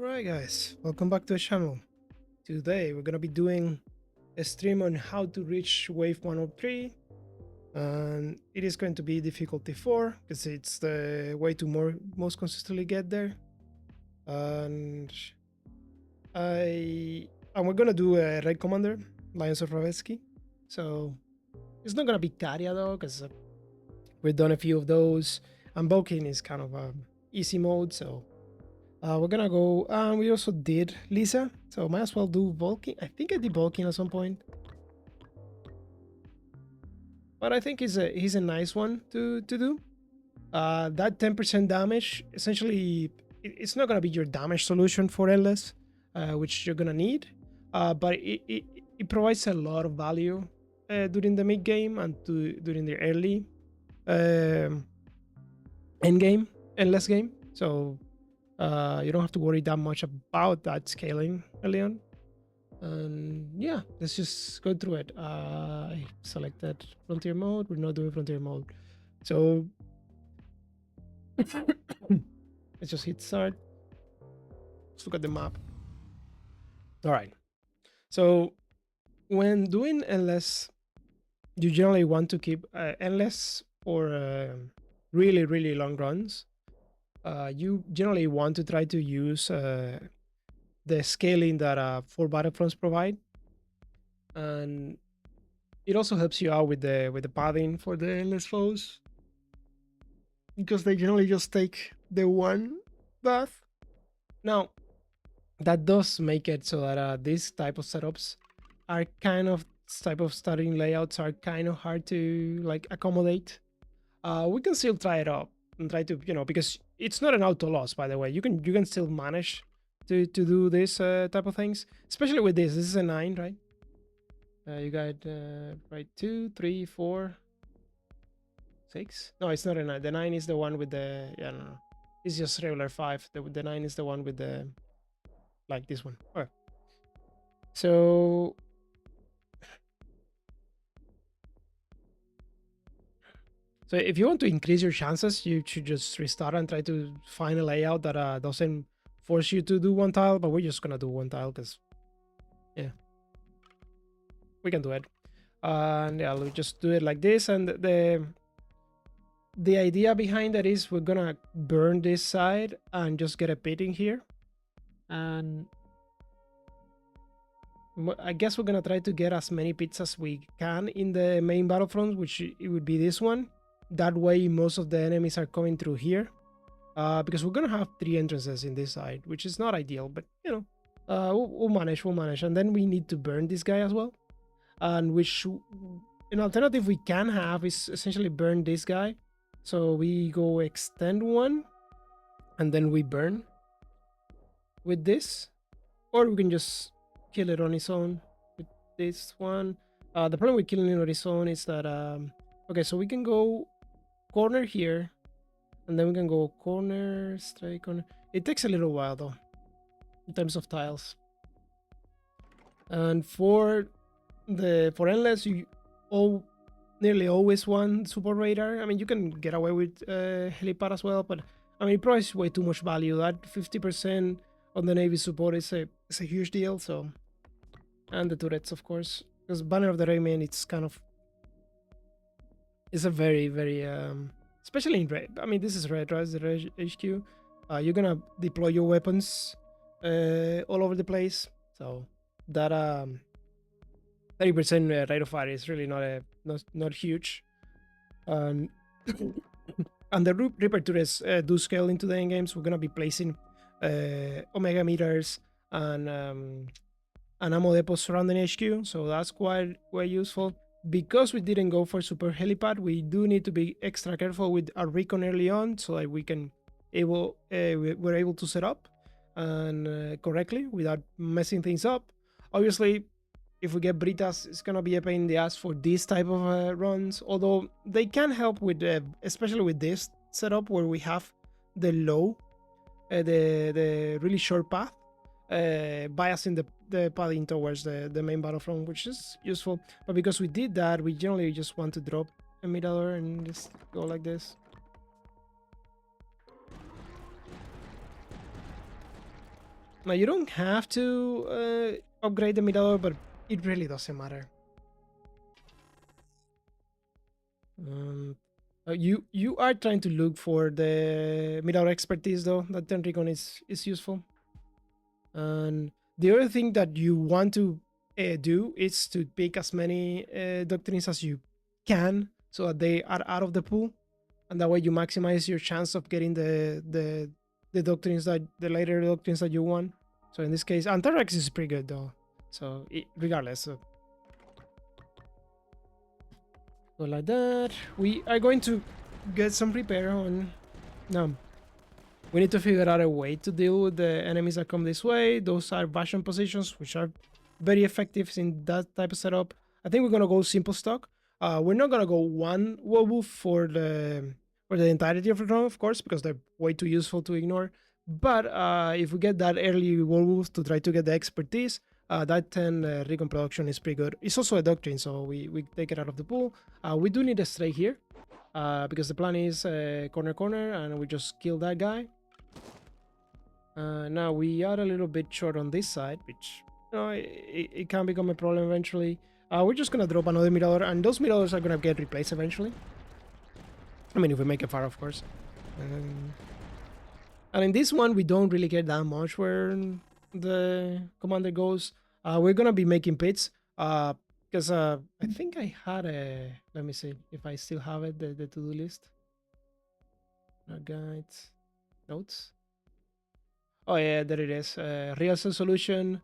Alright guys, welcome back to the channel. Today we're gonna be doing a stream on how to reach wave 103, and it is going to be difficulty 4 because it's the way to most consistently get there. And we're gonna do a raid commander, Lions of Ravetsky. So it's not gonna be Karya though, because we've done a few of those, and Bulking is kind of a easy mode, so we're gonna go. We also did Lisa, so might as well do Vulcan. I think I did Vulcan at some point, but I think he's a nice one to do. That 10% damage, essentially, it's not gonna be your damage solution for Endless, which you're gonna need, but it provides a lot of value during the mid game and during the early end game, Endless game. So you don't have to worry that much about that scaling early on. And yeah, let's just go through it. I selected frontier mode. We're not doing frontier mode, so let's just hit start. Let's look at the map. All right, so when doing endless, you generally want to keep endless or really long runs. You generally want to try to use the scaling that 4 battlefronts provide, and it also helps you out with the padding for the endless foes, because they generally just take the one buff. Now, that does make it so that these type of setups are type of starting layouts are kind of hard to like accommodate. We can still try it out and try to, because it's not an auto loss, by the way. You can still manage to do this type of things, especially with this. This is a 9, right? You got right 2, 3, 4, 6. No, it's not a 9. The 9 is the one with the no. It's just regular 5. The 9 is the one with the like this one. Okay. So if you want to increase your chances, you should just restart and try to find a layout that doesn't force you to do one tile, but we're just gonna do one tile because yeah, we can do it. And yeah, we'll just do it like this. And the idea behind that is we're gonna burn this side and just get a pit in here, and I guess we're gonna try to get as many pits as we can in the main battlefront, which it would be this one. That way most of the enemies are coming through here, because we're gonna have 3 entrances in this side, which is not ideal, but we'll manage. And then we need to burn this guy as well, and which an alternative we can have is essentially burn this guy. So we go extend one and then we burn with this, or we can just kill it on its own with this one. The problem with killing it on its own is that okay, so we can go corner here, and then we can go corner, straight corner. It takes a little while though in terms of tiles. And for endless, you nearly always want support radar. I mean, you can get away with helipad as well, but I mean, it provides way too much value. That 50% on the Navy support is a huge deal. So, and the turrets, of course, because Banner of the Rayman, it's kind of, it's a very especially in red. I mean, this is red, right? The red HQ. You're gonna deploy your weapons all over the place, so that 30% rate of fire is really not huge. And and the Reaper turrets do scale into the end games. We're gonna be placing Omega meters and ammo depots surrounding HQ, so that's quite useful. Because we didn't go for super helipad, we do need to be extra careful with our recon early on, so that we're able to set up and correctly without messing things up. Obviously, if we get Brytas, it's gonna be a pain in the ass for these type of runs, although they can help with especially with this setup where we have the low the really short path, biasing the padding towards the main battlefront, which is useful. But because we did that, we generally just want to drop a middler and just go like this. Now, you don't have to upgrade the Mirador, but it really doesn't matter. You are trying to look for the Mirador expertise, though. That Tenricon is useful. And the other thing that you want to do is to pick as many doctrines as you can, so that they are out of the pool, and that way you maximize your chance of getting the doctrines that the later doctrines that you want. So in this case, Anthrax is pretty good though. So regardless, so like that, we are going to get some repair on. Now, we need to figure out a way to deal with the enemies that come this way. Those are bastion positions, which are very effective in that type of setup. I think we're gonna go simple stock. We're not gonna go one werewolf for the entirety of the run, of course, because they're way too useful to ignore. But if we get that early werewolf to try to get the expertise, that 10 recon production is pretty good. It's also a doctrine, so we take it out of the pool. We do need a stray here, because the plan is corner, and we just kill that guy. Now we are a little bit short on this side, which, you know, it can become a problem eventually. We're just gonna drop another Mirador, and those Miradors are gonna get replaced eventually. I mean, if we make it far, of course. And in this one, we don't really care that much where the commander goes. We're gonna be making pits, because I think I had a... Let me see if I still have it, the to-do list. Guides, notes. Oh yeah, there it is. Real solution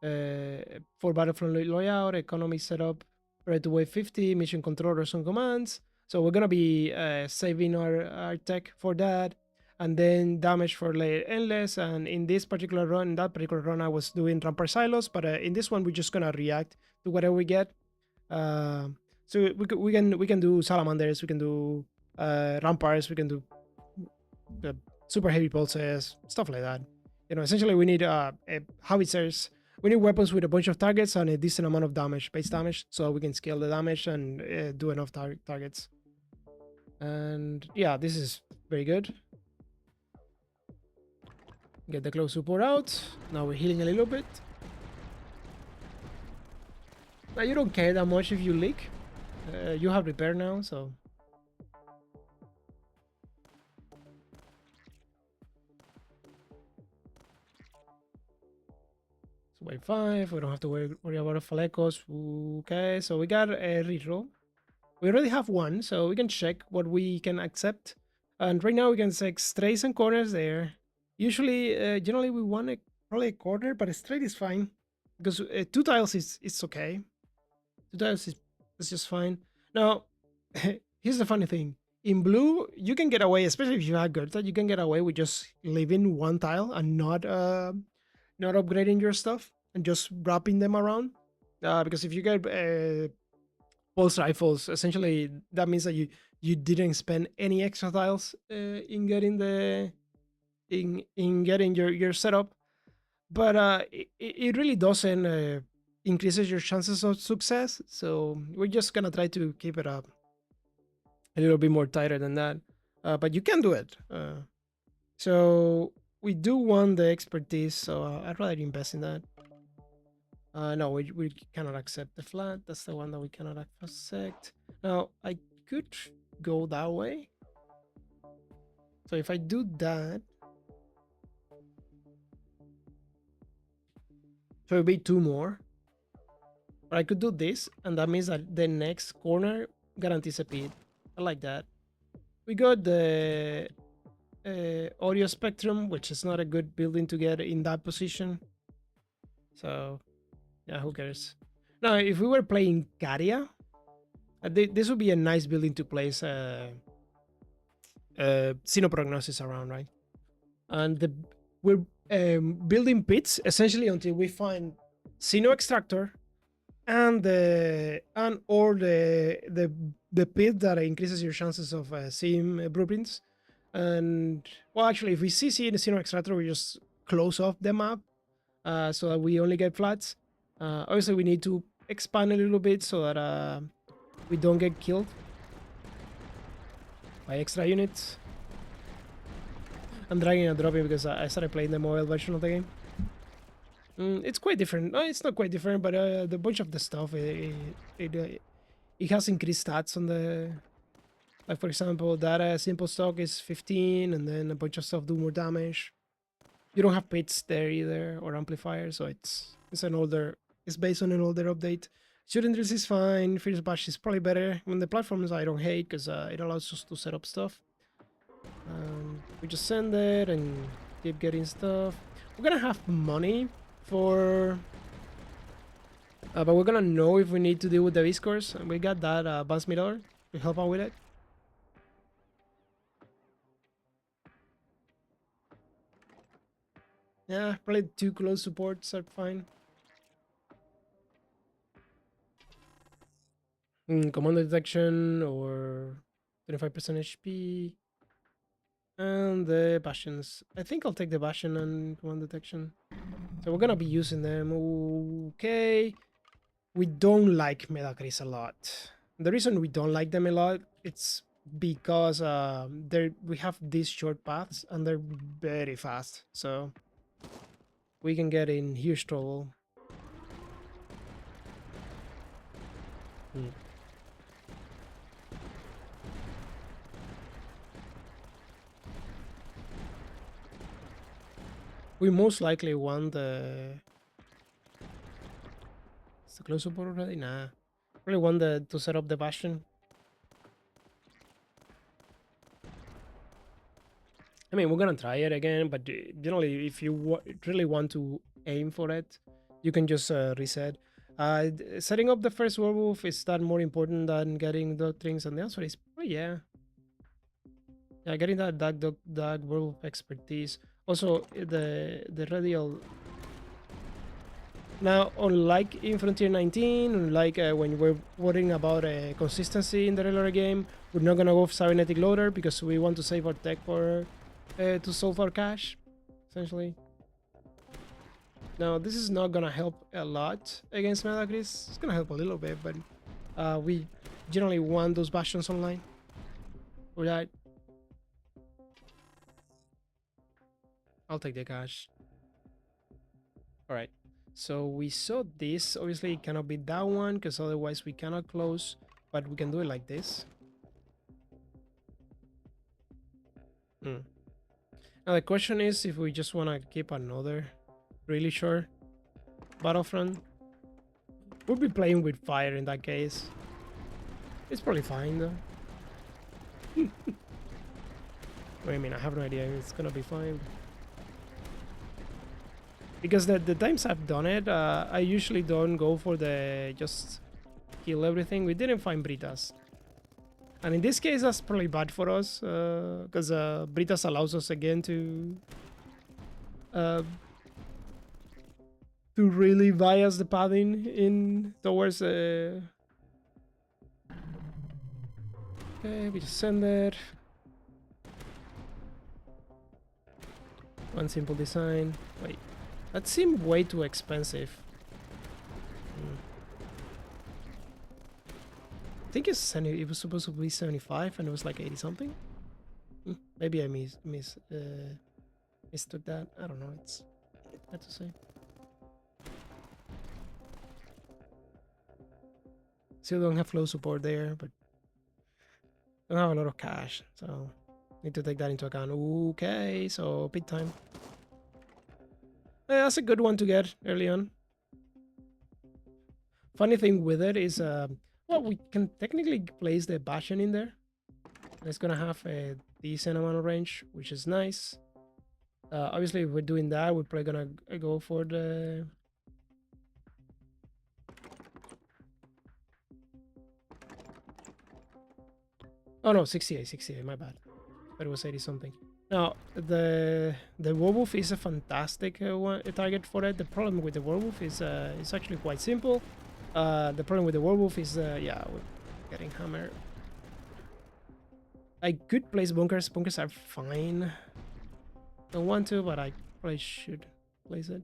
for Battlefront layout, economy setup, ready to wave 50, mission controllers and commands. So we're gonna be saving our tech for that, and then damage for layer endless. And in this particular run, I was doing rampart silos, but in this one we're just gonna react to whatever we get. So we can do salamanders, we can do ramparts, we can do super heavy pulses, stuff like that. You know, essentially we need howitzers. We need weapons with a bunch of targets and a decent amount of damage, base damage, so we can scale the damage and do enough targets. And yeah, this is very good. Get the close support out. Now we're healing a little bit. Now you don't care that much if you leak. You have repair now, so... Wave 5, we don't have to worry about a Lecos. Okay, so we got a reroll. We already have one, so we can check what we can accept. And right now we can check strays and corners there. Usually, generally we want probably a corner, but a straight is fine. Because 2 tiles is okay. 2 tiles is just fine. Now, here's the funny thing. In blue, you can get away, especially if you have Gerta, you can get away with just leaving 1 tile and not upgrading your stuff and just wrapping them around, because if you get pulse rifles, essentially that means that you didn't spend any extra tiles in getting your setup, but it really doesn't increases your chances of success. So we're just gonna try to keep it up a little bit more tighter than that, but you can do it. So we do want the expertise, so I'd rather invest in that. No, we cannot accept the flat. That's the one that we cannot accept. Now, I could go that way. So if I do that... So it'll be 2 more. But I could do this, and that means that the next corner guarantees a pit. I like that. We got the... audio spectrum, which is not a good building to get in that position, so yeah, who cares. Now if we were playing Caria, this would be a nice building to place Xenoprognosis around, right? And we're building pits essentially until we find Xeno Extractor and the pit that increases your chances of seeing blueprints. And well, actually, if we see Xeno Extractor, we just close off the map, so that we only get flats. Obviously, we need to expand a little bit so that we don't get killed by extra units. I'm dragging and dropping because I started playing the mobile version of the game. It's quite different. No, it's not quite different, but the bunch of the stuff it has increased stats on the. Like for example, that simple stock is 15, and then a bunch of stuff do more damage. You don't have pits there either or amplifiers, so it's an older. It's based on an older update. Shooting drills is fine. Fierce bash is probably better. When the platforms I don't hate because it allows us to set up stuff. We just send it and keep getting stuff. We're gonna have money for, but we're gonna know if we need to deal with the V-scores, and we got that advanced middler to help out with it. Yeah, probably 2 close supports are fine. Command detection or 25% HP. And the Bastions. I think I'll take the Bastion and command detection. So we're gonna be using them. Okay. We don't like Medacris a lot. The reason we don't like them a lot, it's because we have these short paths and they're very fast. So we can get in huge trouble. We most likely want the... Is the close support already? Nah. Really want to set up the Bastion. I mean, we're gonna try it again, but generally, if you really want to aim for it, you can just reset. Setting up the first werewolf, is that more important than getting the things? And the answer is, oh yeah. Yeah, getting that werewolf expertise. Also, the radial. Now, unlike in Frontier 19, unlike when we're worrying about consistency in the regular game, we're not gonna go for cybernetic loader because we want to save our tech for to solve our cache, essentially. Now, this is not gonna help a lot against Medacris. It's gonna help a little bit, but we generally want those bastions online. For that, I'll take the cache. All right. So we saw this. Obviously, it cannot be that one because otherwise we cannot close. But we can do it like this. Now the question is if we just want to keep another really short battlefront. We'll be playing with fire in that case. It's probably fine though. I mean, I have no idea if it's gonna be fine. Because the times I've done it, I usually don't go for the just kill everything. We didn't find Brytas. And in this case, that's probably bad for us. Because Brytas allows us again to really bias the padding in towards... Okay, we just send it. One simple design. Wait. That seemed way too expensive. I think it was supposed to be 75 and it was like 80 something. Maybe I mistook that. I don't know. It's hard to say. Still don't have flow support there, but don't have a lot of cash, so need to take that into account. Okay, so pit time. That's a good one to get early on. Funny thing with it is, well, we can technically place the Bastion in there. It's gonna have a decent amount of range, which is nice. Obviously, if we're doing that, we're probably gonna go for the... Oh no, 68, my bad. But it was 80 something. Now, the werewolf is a fantastic target for it. The problem with the werewolf is it's actually quite simple. The problem with the werewolf is, yeah, we're getting hammered. I could place bunkers. Bunkers are fine. Don't want to, but I probably should place it.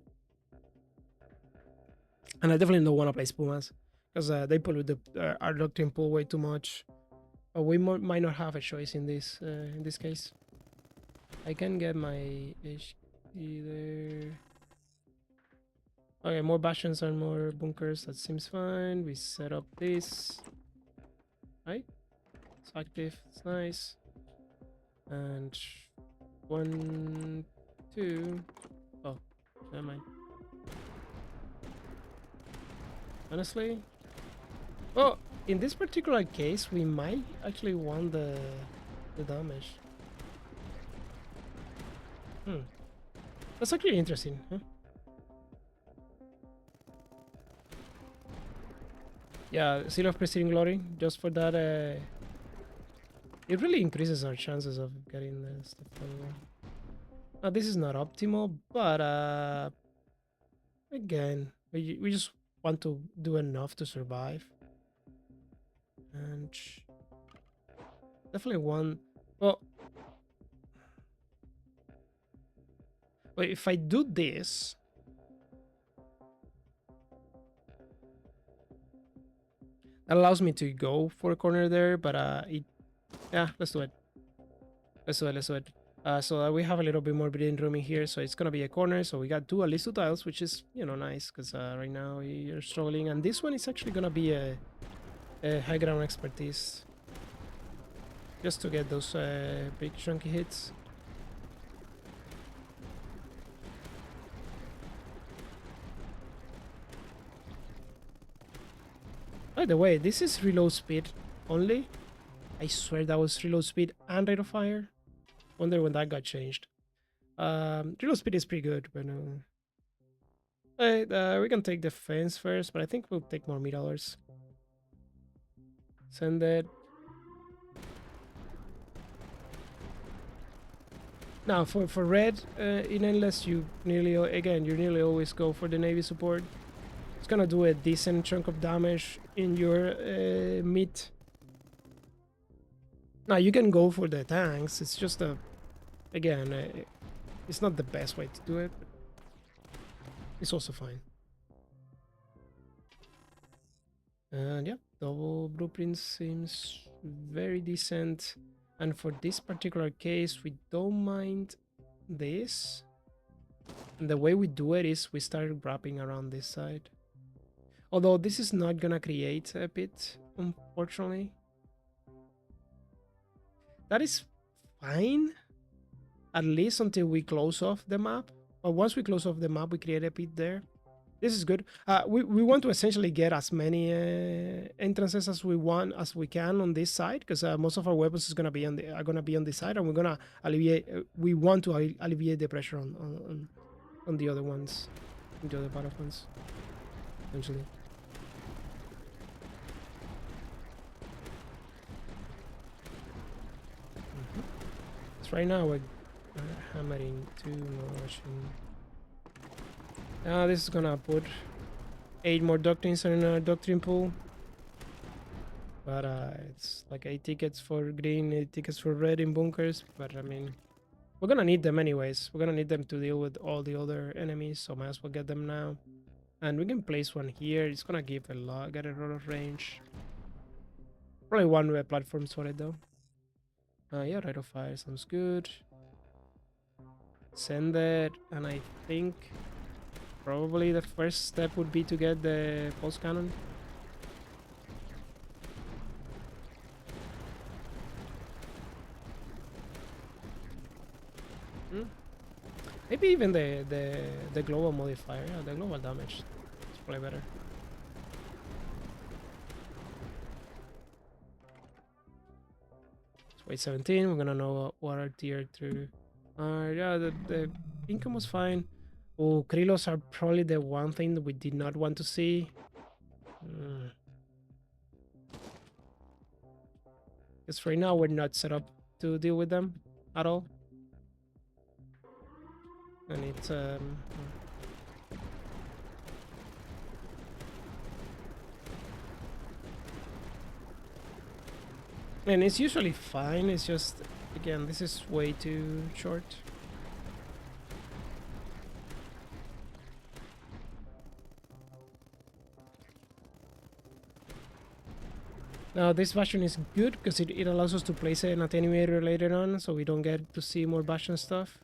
And I definitely don't want to place Pumas because they pollute our doctrine pool way too much. But we might not have a choice in this case. I can get my HQ there. Okay, more bastions and more bunkers. That seems fine. We set up this. Right? It's active. It's nice. And 1, 2. Oh, never mind. Honestly, well, in this particular case, we might actually want the damage. That's actually interesting, huh? Yeah, Seal of Preceding Glory, just for that, it really increases our chances of getting the stuff. Now, this is not optimal, but again, we just want to do enough to survive. And definitely one. Well, but if I do this, that allows me to go for a corner there, but yeah, let's do it. Let's do it. Let's do it. So that we have a little bit more breathing room in here, so it's gonna be a corner. So we got at least 2 tiles, which is nice because right now you're struggling, and this one is actually gonna be a high ground expertise, just to get those big chunky hits. By the way, this is reload speed only. I swear that was reload speed and rate of fire. Wonder when that got changed. Reload speed is pretty good, but we can take defense first, but I think we'll take more $1,000,000. Send it. Now for red in endless, you nearly always go for the navy support. It's gonna do a decent chunk of damage in your mid. Now you can go for the tanks. It's just it's not the best way to do it, but it's also fine. And yeah, double blueprint seems very decent. And for this particular case, we don't mind this. And the way we do it is we start wrapping around this side. Although this is not gonna create a pit, unfortunately. That is fine, at least until we close off the map. But once we close off the map, we create a pit there. This is good. We want to essentially get as many entrances as we can on this side, because most of our weapons are gonna be on this side, and we want to alleviate the pressure on the other ones, the other battlefronts, essentially. So right now we're hammering too much. This is gonna put 8 more doctrines in our doctrine pool. But it's like 8 tickets for green, 8 tickets for red in bunkers. But I mean, we're gonna need them anyways. We're gonna need them to deal with all the other enemies, so might as well get them now. And we can place one here. It's gonna get a lot of range. Probably one way platforms for it though. Yeah, rate of fire sounds good. Send it, and I think probably the first step would be to get the pulse cannon. Maybe even the global modifier, yeah, the global damage. It's probably better. So wait, 17. We're gonna know what our tier 3. Yeah, the income was fine. Oh, Krylos are probably the one thing that we did not want to see. Because right now we're not set up to deal with them at all. And it's and it's usually fine. It's just, again, this is way too short. Now this bastion is good because it allows us to place an attenuator later on, so we don't get to see more bastion stuff.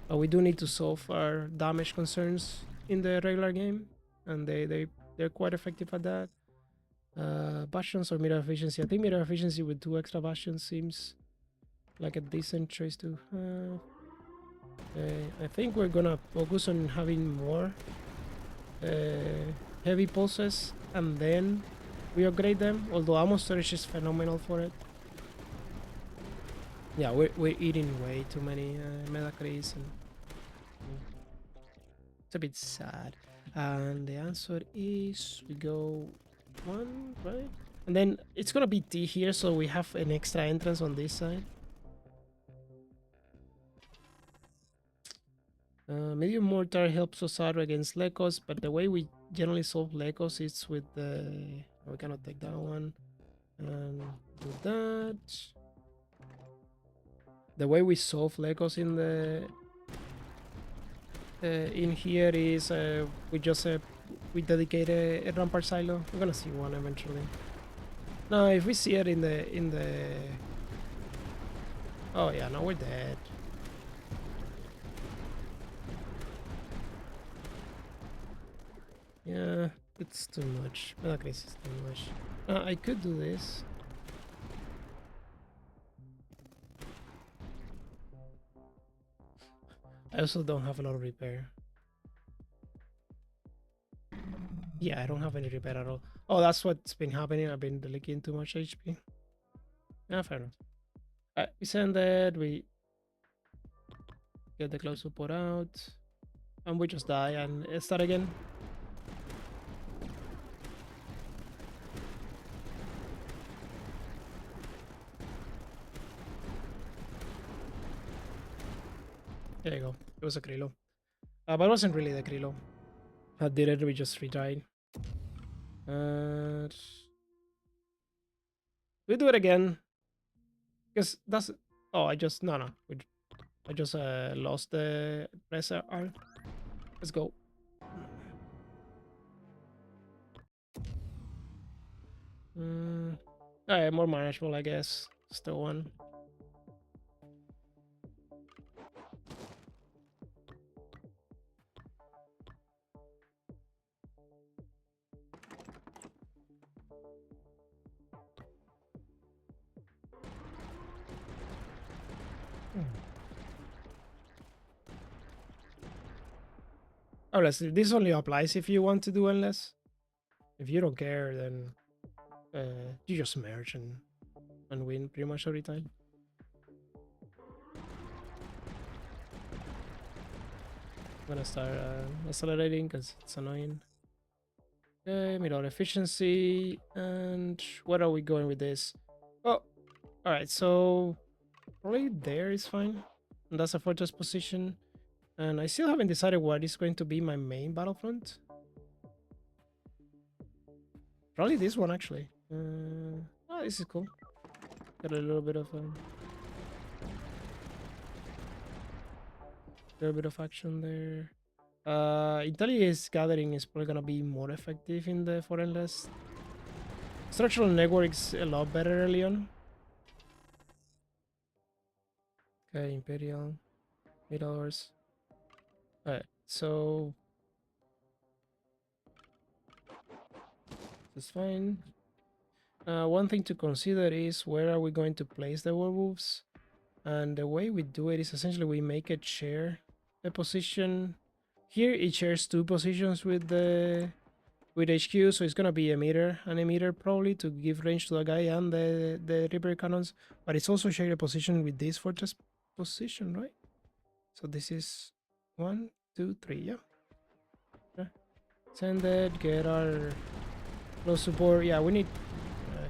But we do need to solve our damage concerns in the regular game, and they're quite effective at that. Bastions or meter efficiency. I think meter efficiency with 2 extra bastions seems like a decent choice to have. I think we're gonna focus on having more heavy pulses and then we upgrade them, although ammo storage is phenomenal for it. Yeah, we're eating way too many Medacris and it's a bit sad. And the answer is we go 1, right? And then it's gonna be T here, so we have an extra entrance on this side. Medium mortar helps us out against Lecos, but the way we generally solve Lecos is with the... we cannot take that one. And do that. The way we solve Lecos in the... in here is we just we dedicate a rampart silo. We're gonna see one eventually. No, if we see it in the... oh yeah, no, we're dead. Yeah, it's too much. Medacris is too much. I could do this. I also don't have a lot of repair. Yeah, I don't have any repair at all. Oh, that's what's been happening. I've been delegating too much HP. Yeah, fair enough. Alright, we send it, we get the close support out, and we just die and start again. There you go. It was a Krylo. But it wasn't really the Krylo. I did it, we just redied. We do it again. Because that's... oh, I just... no. I just lost the presser R. Let's go. Alright, more manageable, I guess. Still one. Oh, this only applies if you want to do endless. If you don't care, then you just merge and win pretty much every time. I'm gonna start accelerating because it's annoying. Okay, middle efficiency. And where are we going with this? Oh, alright, so probably there is fine. And that's a fortress position. And I still haven't decided what is going to be my main battlefront. Probably this one, actually. Oh, this is cool. Got a little bit of action there. Intelligence gathering is probably gonna be more effective in the foreign list. Structural networks a lot better early on. Okay, Imperial, $8. Alright, so that's fine. One thing to consider is where are we going to place the werewolves? And the way we do it is essentially we make it share a position. Here it shares 2 positions with the HQ, so it's gonna be a meter and a meter probably to give range to the guy and the repair cannons. But it's also shared a position with this fortress position, right? So this is 1, 2, 3, yeah. Okay. Send it, get our close support. Yeah, we need...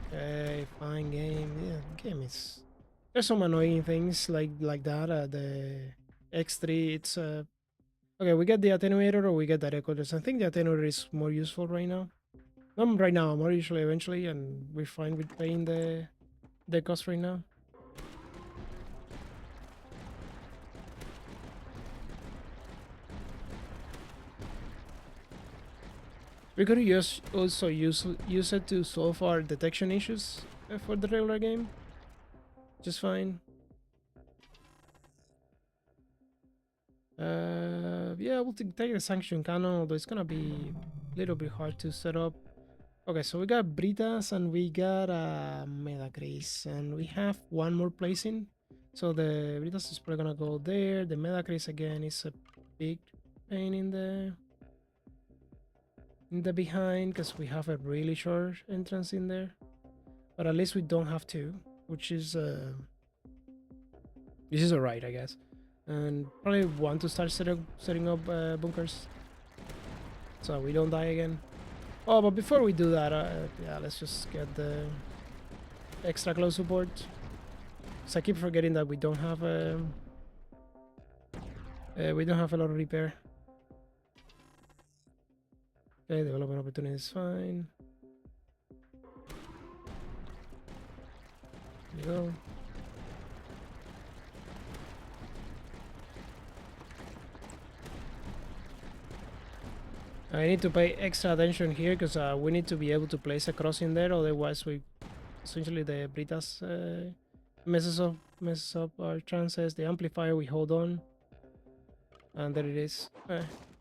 okay, fine game. Yeah, game is... there's some annoying things like that. The X3, it's... okay, we get the attenuator or we get the recorders. I think the attenuator is more useful right now. Not right now, more usually eventually, and we're fine with paying the cost right now. We could also use it to solve our detection issues for the regular game. Just fine. Yeah, we'll take the sanction cannon, although it's gonna be a little bit hard to set up. Okay, so we got Brytas and we got Medacris, and we have one more placing. So the Brytas is probably gonna go there. The Medacris again is a big pain in the behind because we have a really short entrance in there. But at least we don't have to, which is this is alright, I guess. And probably want to start setting up bunkers so we don't die again. Oh, but before we do that, yeah, let's just get the extra close support. So I keep forgetting that we don't have a lot of repair. Okay, development opportunity is fine. There you go. I need to pay extra attention here because we need to be able to place a crossing there, otherwise we essentially the Brytas messes up our chances. The amplifier we hold on, and there it is.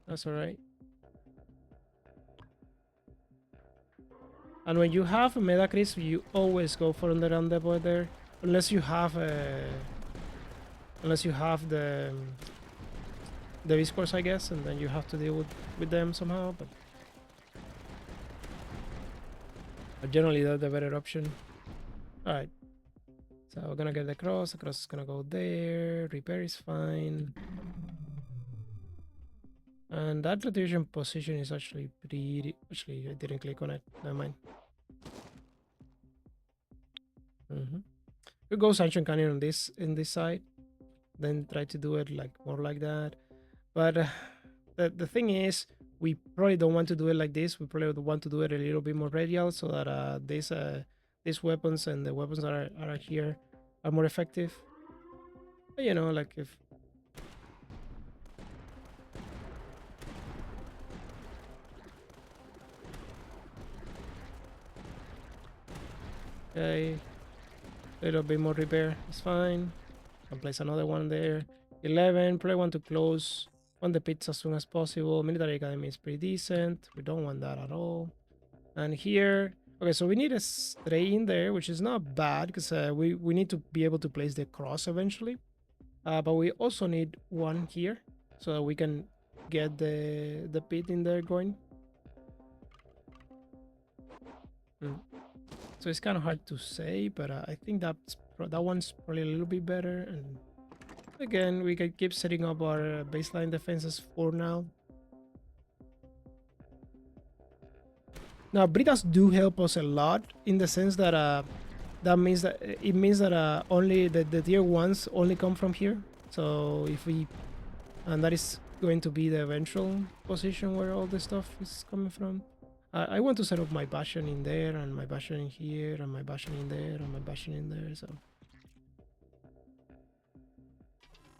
That's all right. And when you have a Medacris, you always go for the rendezvous there, unless you have the Viscors, I guess, and then you have to deal with them somehow. But generally, that's the better option. All right. So we're gonna get the cross. The cross is gonna go there. Repair is fine. And that rotation position is actually pretty... Actually, I didn't click on it. Never mind. We go Sanction Canyon on this side. Then try to do it like more like that. But the thing is, we probably don't want to do it like this. We probably want to do it a little bit more radial so that these weapons and the weapons that are here are more effective. But, you know, like if... Okay, a little bit more repair is fine. Can place another one there. 11, probably want to close on the pits as soon as possible. Military Academy is pretty decent. We don't want that at all. And here, okay, so we need a stray in there, which is not bad because we need to be able to place the cross eventually. But we also need one here so that we can get the pit in there going. So it's kind of hard to say, but I think that one's probably a little bit better. And again, we can keep setting up our baseline defenses for now. Now, Brytas do help us a lot in the sense that it means that only the tier 1s only come from here. So if we... And that is going to be the eventual position where all the stuff is coming from. I want to set up my Bastion in there, and my Bastion in here, and my Bastion in there, and my Bastion in there, so...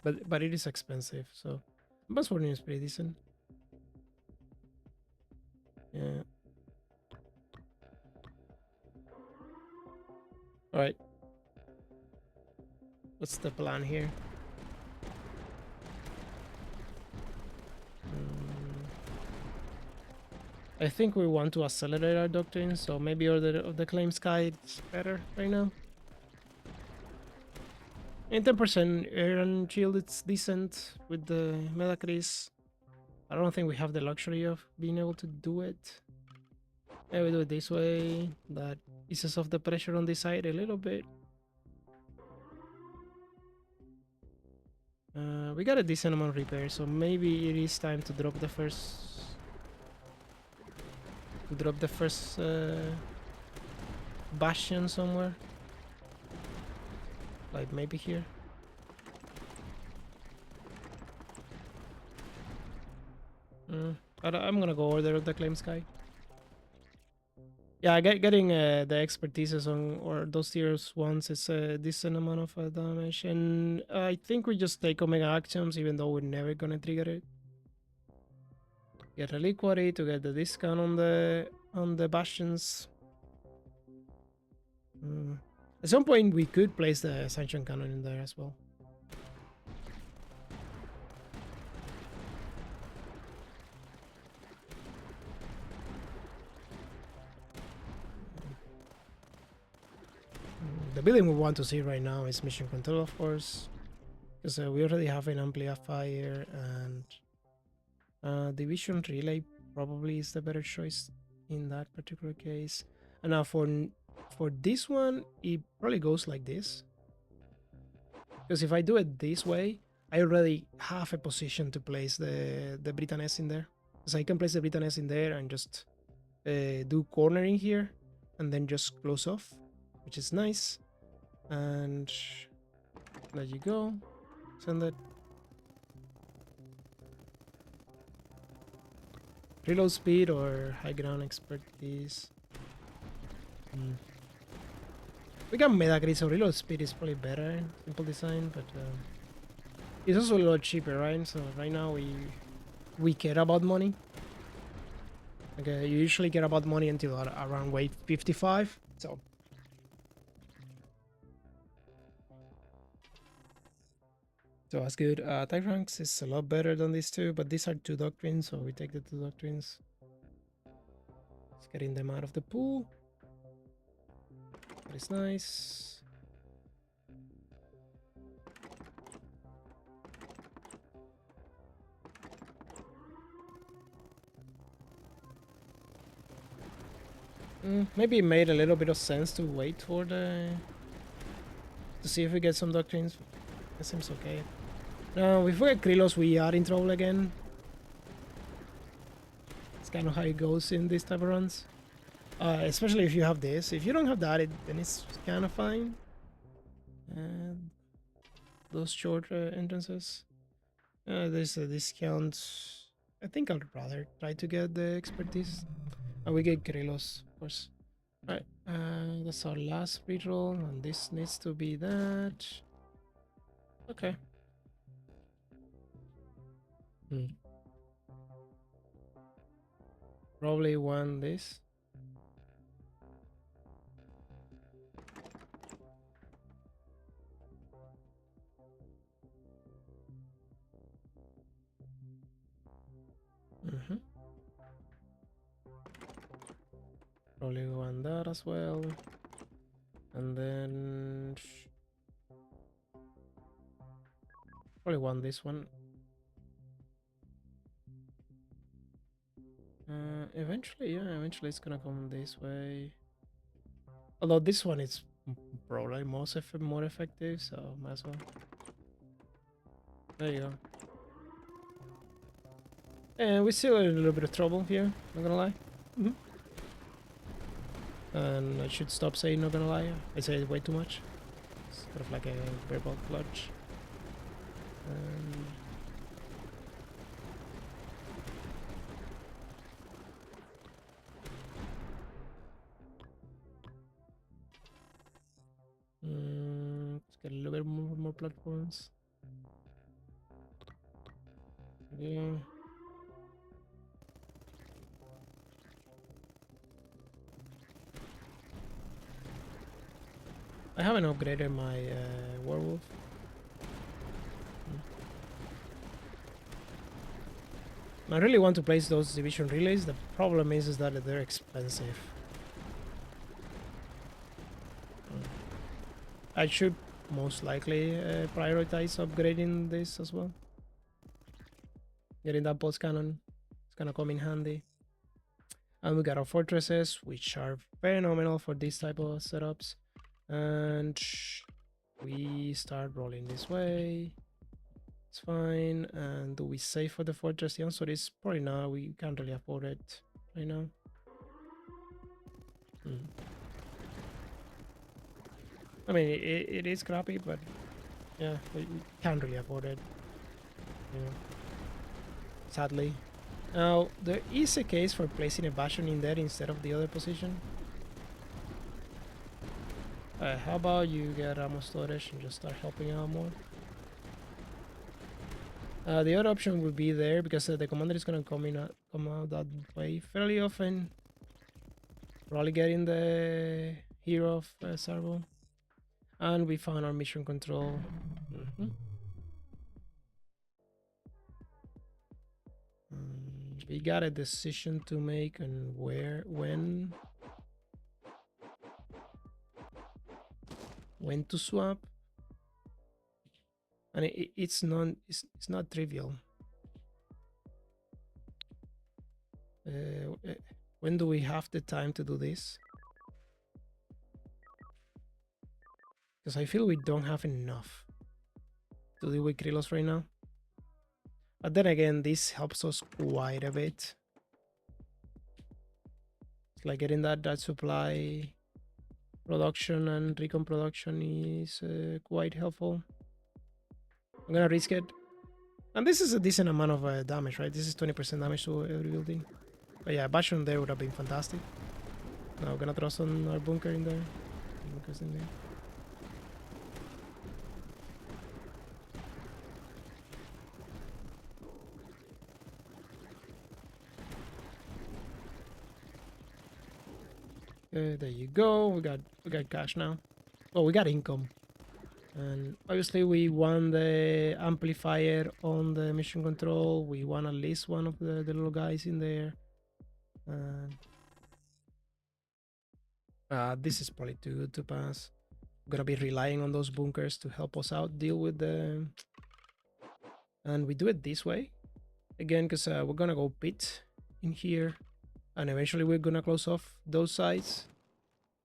But it is expensive, so... Bus warning is pretty decent. Yeah. Alright. What's the plan here? I think we want to accelerate our doctrine, so maybe Order of the Claim Sky is better right now. And 10% air and shield, it's decent with the Medacris. I don't think we have the luxury of being able to do it. Maybe we do it this way. That eases off the pressure on this side a little bit. We got a decent amount of repair, so maybe it is time to drop the first... Bastion somewhere. Like maybe here. I'm gonna go Order of the Claim Sky. Yeah, getting the expertises on or those tiers ones is a decent amount of damage, and I think we just take Omega Actions even though we're never gonna trigger it. get reliquary to get the discount on the bastions. At some point we could place the sanction cannon in there as well. The building we want to see right now is mission control, of course, because we already have an amplifier, and division relay probably is the better choice in that particular case. And now for this one, it probably goes like this, because if I do it this way, I already have a position to place the Bryta nest in there. So I can place the Bryta nest in there and just do cornering here, and then just close off, which is nice. And there you go. Send it. Reload speed or high ground expertise. We got Medacris, so reload speed is probably better. Simple design, but it's also a lot cheaper, right? So right now we care about money. Okay, you usually care about money until around weight 55. So that's good. Type ranks is a lot better than these two, but these are two doctrines, so we take the two doctrines. Let's getting them out of the pool. That is nice. Maybe it made a little bit of sense to wait for to see if we get some doctrines. That seems okay. Now, if we get Krylos, we are in trouble again. It's kind of how it goes in these type of runs. Especially if you have this. If you don't have that, then it's kind of fine. Those short entrances. There's a discount. I think I'd rather try to get the expertise. And we get Krylos, of course. Alright, that's our last reroll, and this needs to be that. Okay. Probably won this. Probably won that as well. And then probably won this one. Eventually it's gonna come this way. Although this one is probably more effective, so might as well. There you go. And we're still in a little bit of trouble here, not gonna lie. And I should stop saying not gonna lie. I say it way too much. It's sort of like a verbal clutch. Let's get a little bit more platforms. Yeah. I haven't upgraded my werewolf. I really want to place those division relays. The problem is that they're expensive. I should most likely prioritize upgrading this as well. Getting that pulse cannon is gonna come in handy. And we got our fortresses, which are phenomenal for this type of setups. And we start rolling this way. It's fine. And do we save for the fortress? The answer is probably not. We can't really afford it right now. I mean, it is crappy, but yeah, we can't really afford it. Sadly. Now, there is a case for placing a bastion in there instead of the other position. How about you get Ramos Torres and just start helping out more? The other option would be there because the commander is gonna come out that way fairly often. Probably getting the hero of Sarvo. And we found our mission control. We got a decision to make on when to swap, and it's not trivial. When do we have the time to do this? Because I feel we don't have enough to deal with Krylos right now. But then again, this helps us quite a bit. It's like getting that supply production and recon production is quite helpful. I'm gonna risk it. And this is a decent amount of damage, right? This is 20% damage to every building. But yeah, Bastion there would have been fantastic. Now we're gonna throw some our bunker in there. Bunkers in there. There you go. We got cash now. Oh, we got income. And obviously we want the amplifier on the mission control. We want at least one of the little guys in there. And this is probably too good to pass. We're gonna be relying on those bunkers to help us out deal with the. And we do it this way again because we're gonna go pit in here, and eventually we're gonna close off those sides.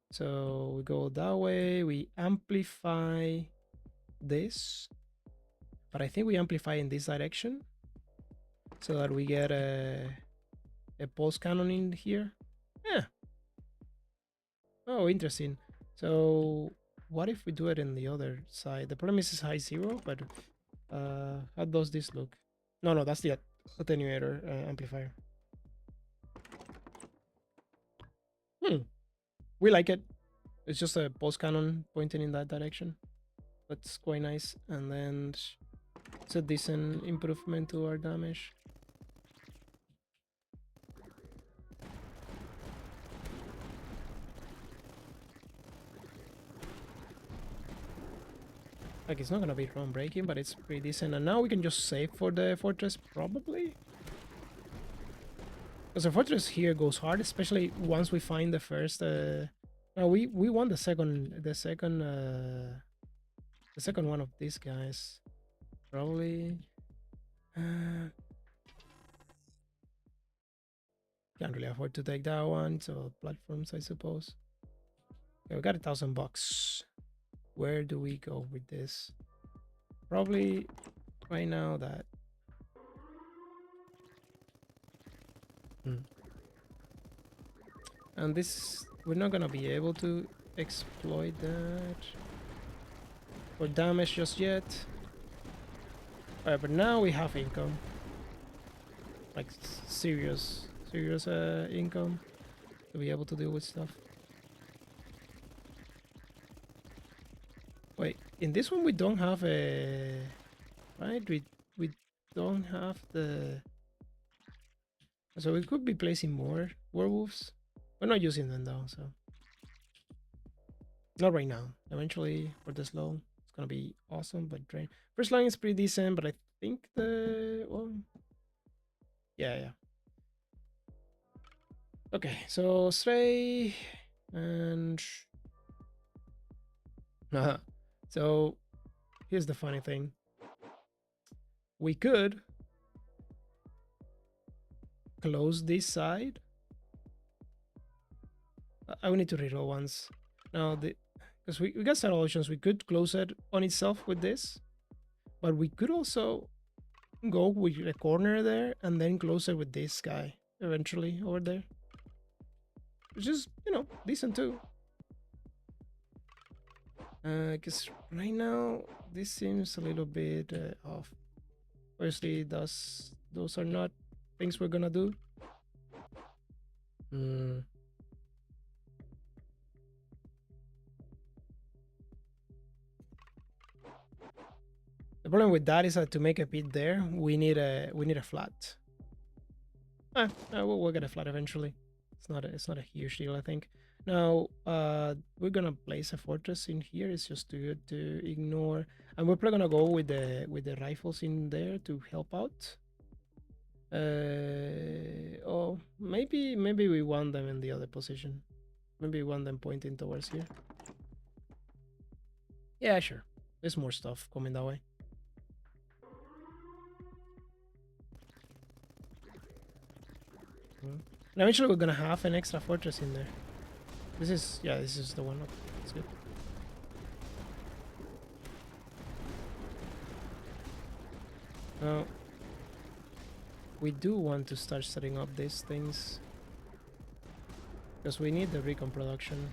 So we go that way. We amplify this, but I think we amplify in this direction so that we get a pulse cannon in here. Yeah. Oh, interesting. So what if we do it in the other side? The problem is it's high zero, but how does this look? No, that's the attenuator amplifier. We like it. It's just a pulse cannon pointing in that direction. That's quite nice. And then it's a decent improvement to our damage. Like, it's not gonna be round breaking, but it's pretty decent. And now we can just save for the fortress, probably. Because the fortress here goes hard, especially once we find the first. No, we want the second one of these guys, probably. Can't really afford to take that one, so platforms, I suppose. Okay, we got $1,000. Where do we go with this? Probably right now that. And this, we're not gonna be able to exploit that for damage just yet. Alright, but now we have income. Like serious income to be able to deal with stuff. Wait, in this one we don't have a... Right? We don't have the... So we could be placing more werewolves. We're not using them though, so... Not right now. Eventually, for this low, it's gonna be awesome, but drain. First line is pretty decent, but I think the... Well... Yeah. Okay, so Stray... And... So, here's the funny thing. We could close this side. I will need to reroll once. Now, because we got several options. We could close it on itself with this, but we could also go with a corner there and then close it with this guy eventually over there. Which is, decent too. Because right now, this seems a little bit off. Obviously, those are not things we're gonna do. The problem with that is that to make a pit there, we need a flat. We'll get a flat eventually. It's not a huge deal, I think. Now we're gonna place a fortress in here. It's just too good to ignore, and we're probably gonna go with the rifles in there to help out. Oh, maybe we want them in the other position. Maybe we want them pointing towards here. Yeah, sure. There's more stuff coming that way. And eventually we're gonna have an extra fortress in there. This is the one. That's good. Now we do want to start setting up these things because we need the recon production.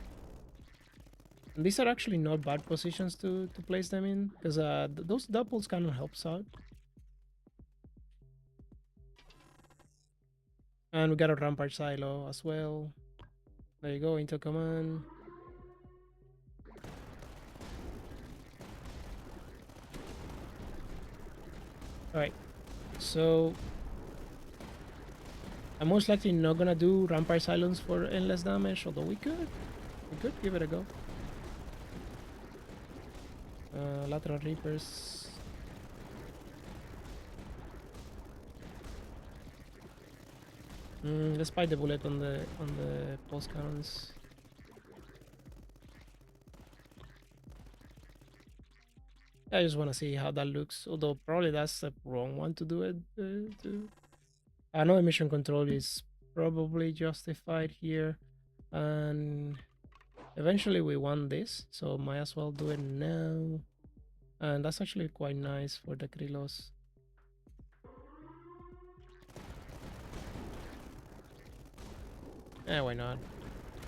And these are actually not bad positions to place them in because those doubles kind of helps out. And we got a rampart silo as well. There you go, Intel command. Alright, so I'm most likely not gonna do rampart silos for endless damage, although we could give it a go. Lateral reapers. Let's bite the bullet on the pulse cannons. I just want to see how that looks, although probably that's the wrong one to do it. I know emission control is probably justified here, and eventually we want this, so might as well do it now. And that's actually quite nice for the Krylos. Why not?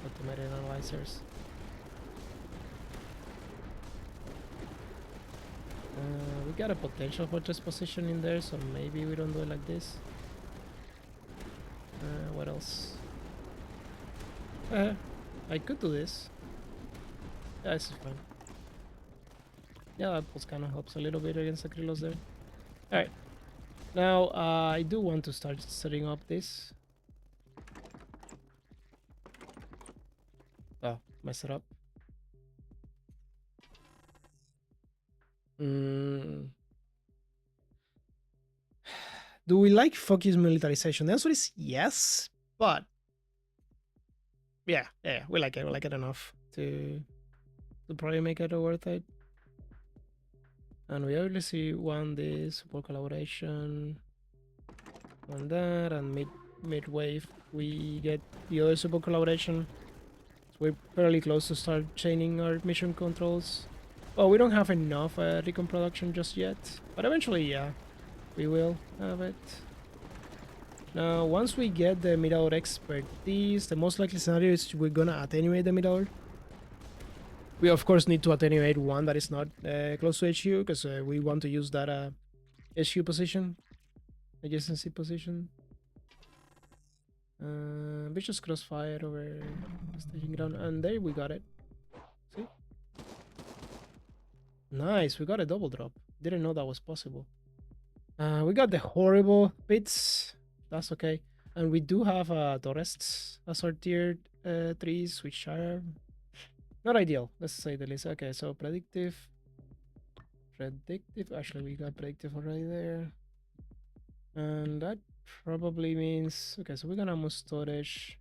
Automated analyzers. We got a potential fortress position in there, so maybe we don't do it like this. What else? I could do this. Yeah, this is fine. Yeah, that pulse kind of helps a little bit against the Krylos there. Alright. Now, I do want to start setting up this. Oh, mess it up. Do we like focus militarization? The answer is yes, but yeah, we like it. We like it enough to probably make it worth it. And we obviously want this support collaboration on that, and mid wave we get the other support collaboration. So we're fairly close to start chaining our mission controls. Well, we don't have enough recon production just yet, but eventually, yeah, we will have it. Now, once we get the Mirador expertise, the most likely scenario is we're gonna attenuate the Mirador. We of course need to attenuate one that is not close to HQ, because we want to use that HQ position, adjacency position. Vicious crossfire over staging ground, and there we got it. See? Nice, we got a double drop. Didn't know that was possible. We got the horrible bits. That's okay. And we do have Torrest as our tier 3s, which are not ideal, let's say the least. Okay, so predictive. Actually, we got predictive already there. And that probably means... Okay, so we're gonna move storage.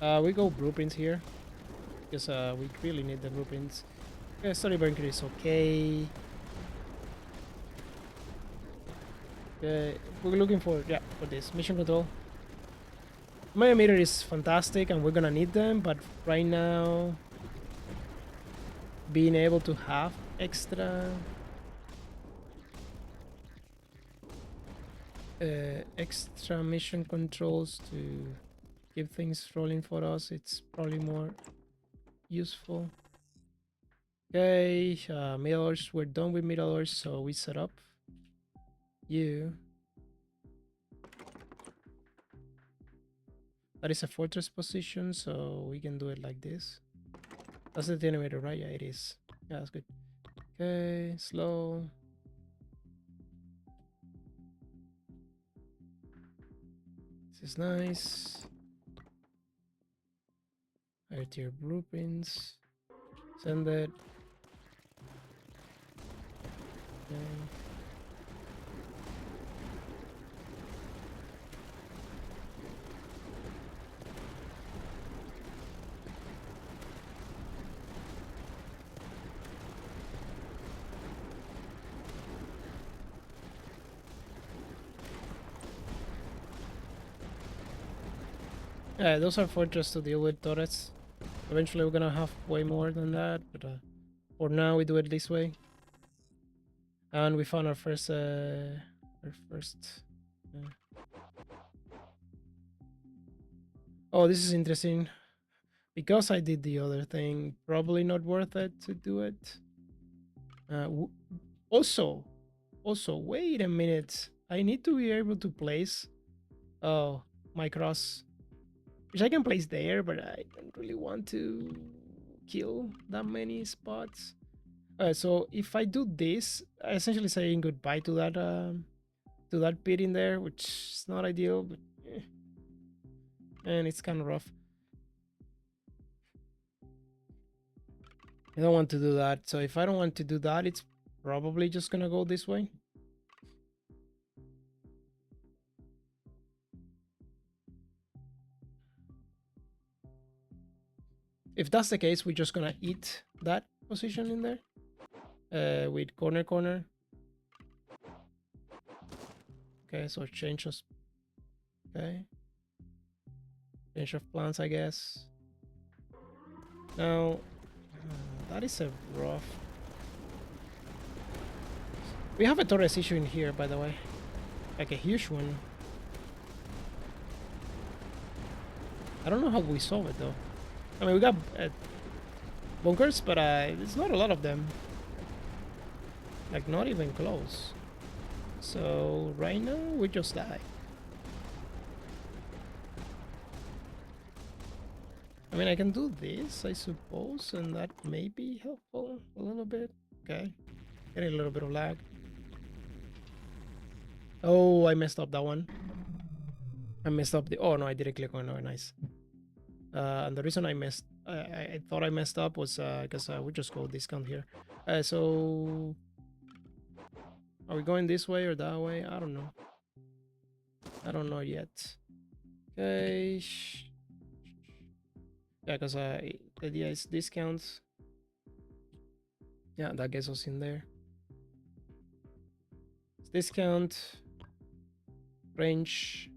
We go blueprints here, because we really need the blueprints. Okay, story burn is okay. Okay, we're looking for this mission control. Meter is fantastic, and we're gonna need them. But right now, being able to have extra mission controls to keep things rolling for us, it's probably more useful. Okay, middlers, we're done with middlers, so we set up you. That is a fortress position, so we can do it like this. That's the detonator, right? Yeah, it is. Yeah, that's good. Okay, slow. This is nice. Higher tier blueprints. Send it. Okay. Yeah, those are fortress to deal with, Torrest. Eventually we're gonna have way more than that, but for now we do it this way. And we found our first uh, oh, this is interesting. Because I did the other thing, probably not worth it to do it. Also, wait a minute. I need to be able to place, oh, my cross, which I can place there, but I don't really want to kill that many spots. So if I do this, I essentially saying goodbye to that pit in there, which is not ideal, but and it's kind of rough. I don't want to do that. So if I don't want to do that, it's probably just gonna go this way. If that's the case, we're just gonna eat that position in there with corner. Okay, so change of, okay, change of plans, I guess. Now that is a rough. We have a Torrest issue in here, by the way, like a huge one. I don't know how we solve it though. I mean, we got bunkers, but it's not a lot of them. Like, not even close. So right now we just die. I mean, I can do this, I suppose, and that may be helpful a little bit. Okay, getting a little bit of lag. Oh, I messed up that one. I messed up the. Oh no, I didn't click on it. Oh, nice. And the reason I thought I messed up was because we just go discount here. So are we going this way or that way? I don't know. I don't know yet. Okay. Yeah, because the idea is discounts. Yeah, that gets us in there. Discount range.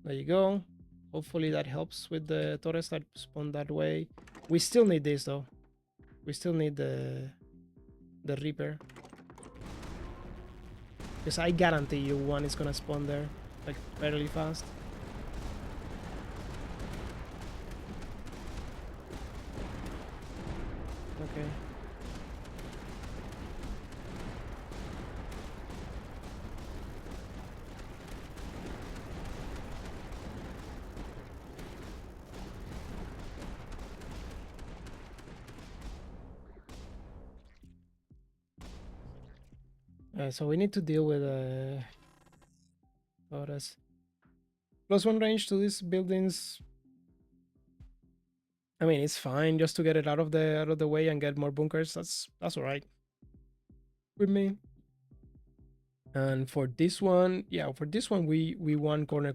There you go. Hopefully that helps with the Torrest that spawn that way. We still need this though. We still need the Reaper. Because I guarantee you one is gonna spawn there like fairly fast. Okay. So we need to deal with Torrest. +1 range to these buildings. I mean, it's fine just to get it out of the way and get more bunkers. That's all right with me. And for this one, yeah, for this one we want corner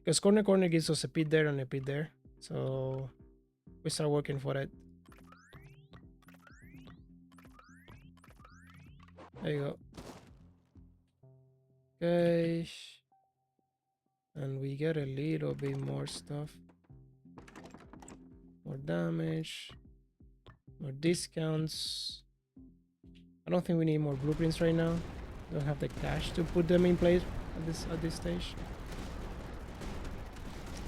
because corner gives us a pit there and a pit there. So we start working for it. There you go. Okay. And we get a little bit more stuff. More damage. More discounts. I don't think we need more blueprints right now. Don't have the cash to put them in place at this stage.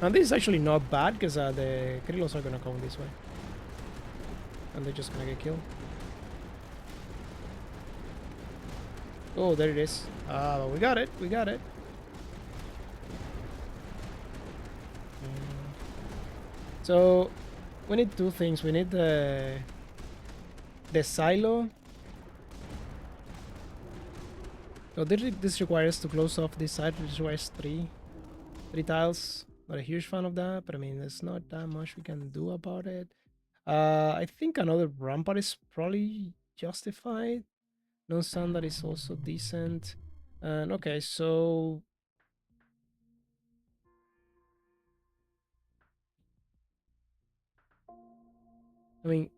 And this is actually not bad because the Krylos are gonna come this way. And they're just gonna get killed. Oh, there it is. We got it. We got it. So we need two things. We need the silo. So this requires to close off this side, which requires three tiles. Not a huge fan of that, but I mean, there's not that much we can do about it. I think another rampart is probably justified. No standard is also decent. And okay, so I mean,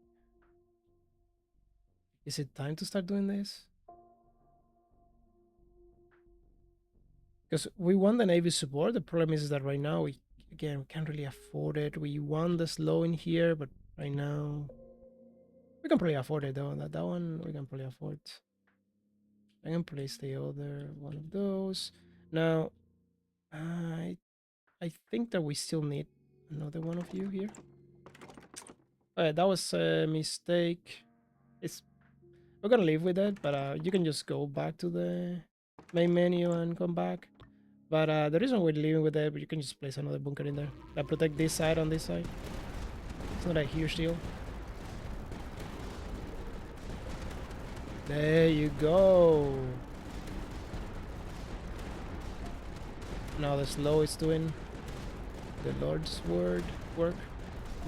is it time to start doing this? Because we want the Navy support. The problem is that right now we can't really afford it. We want the slow in here, but right now we can probably afford it though. That one we can probably afford. I can place the other one of those. Now I think that we still need another one of you here. That was a mistake. We're gonna live with it, but you can just go back to the main menu and come back. But the reason we're living with it, but you can just place another bunker in there that protect this side on this side. It's not a huge deal. There you go. Now the slow is doing the Lord's word work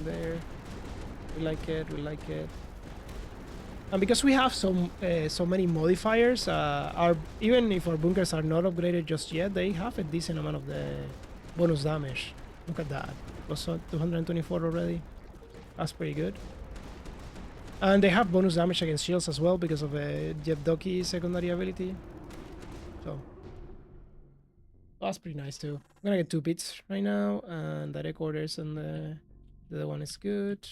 there. We like it. We like it. And because we have so many modifiers, even if our bunkers are not upgraded just yet, they have a decent amount of the bonus damage. Look at that. Plus 224 already. That's pretty good. And they have bonus damage against shields as well because of a Jebdoki secondary ability. So that's pretty nice too. I'm gonna get 2 bits right now, and direct orders, and the other one is good.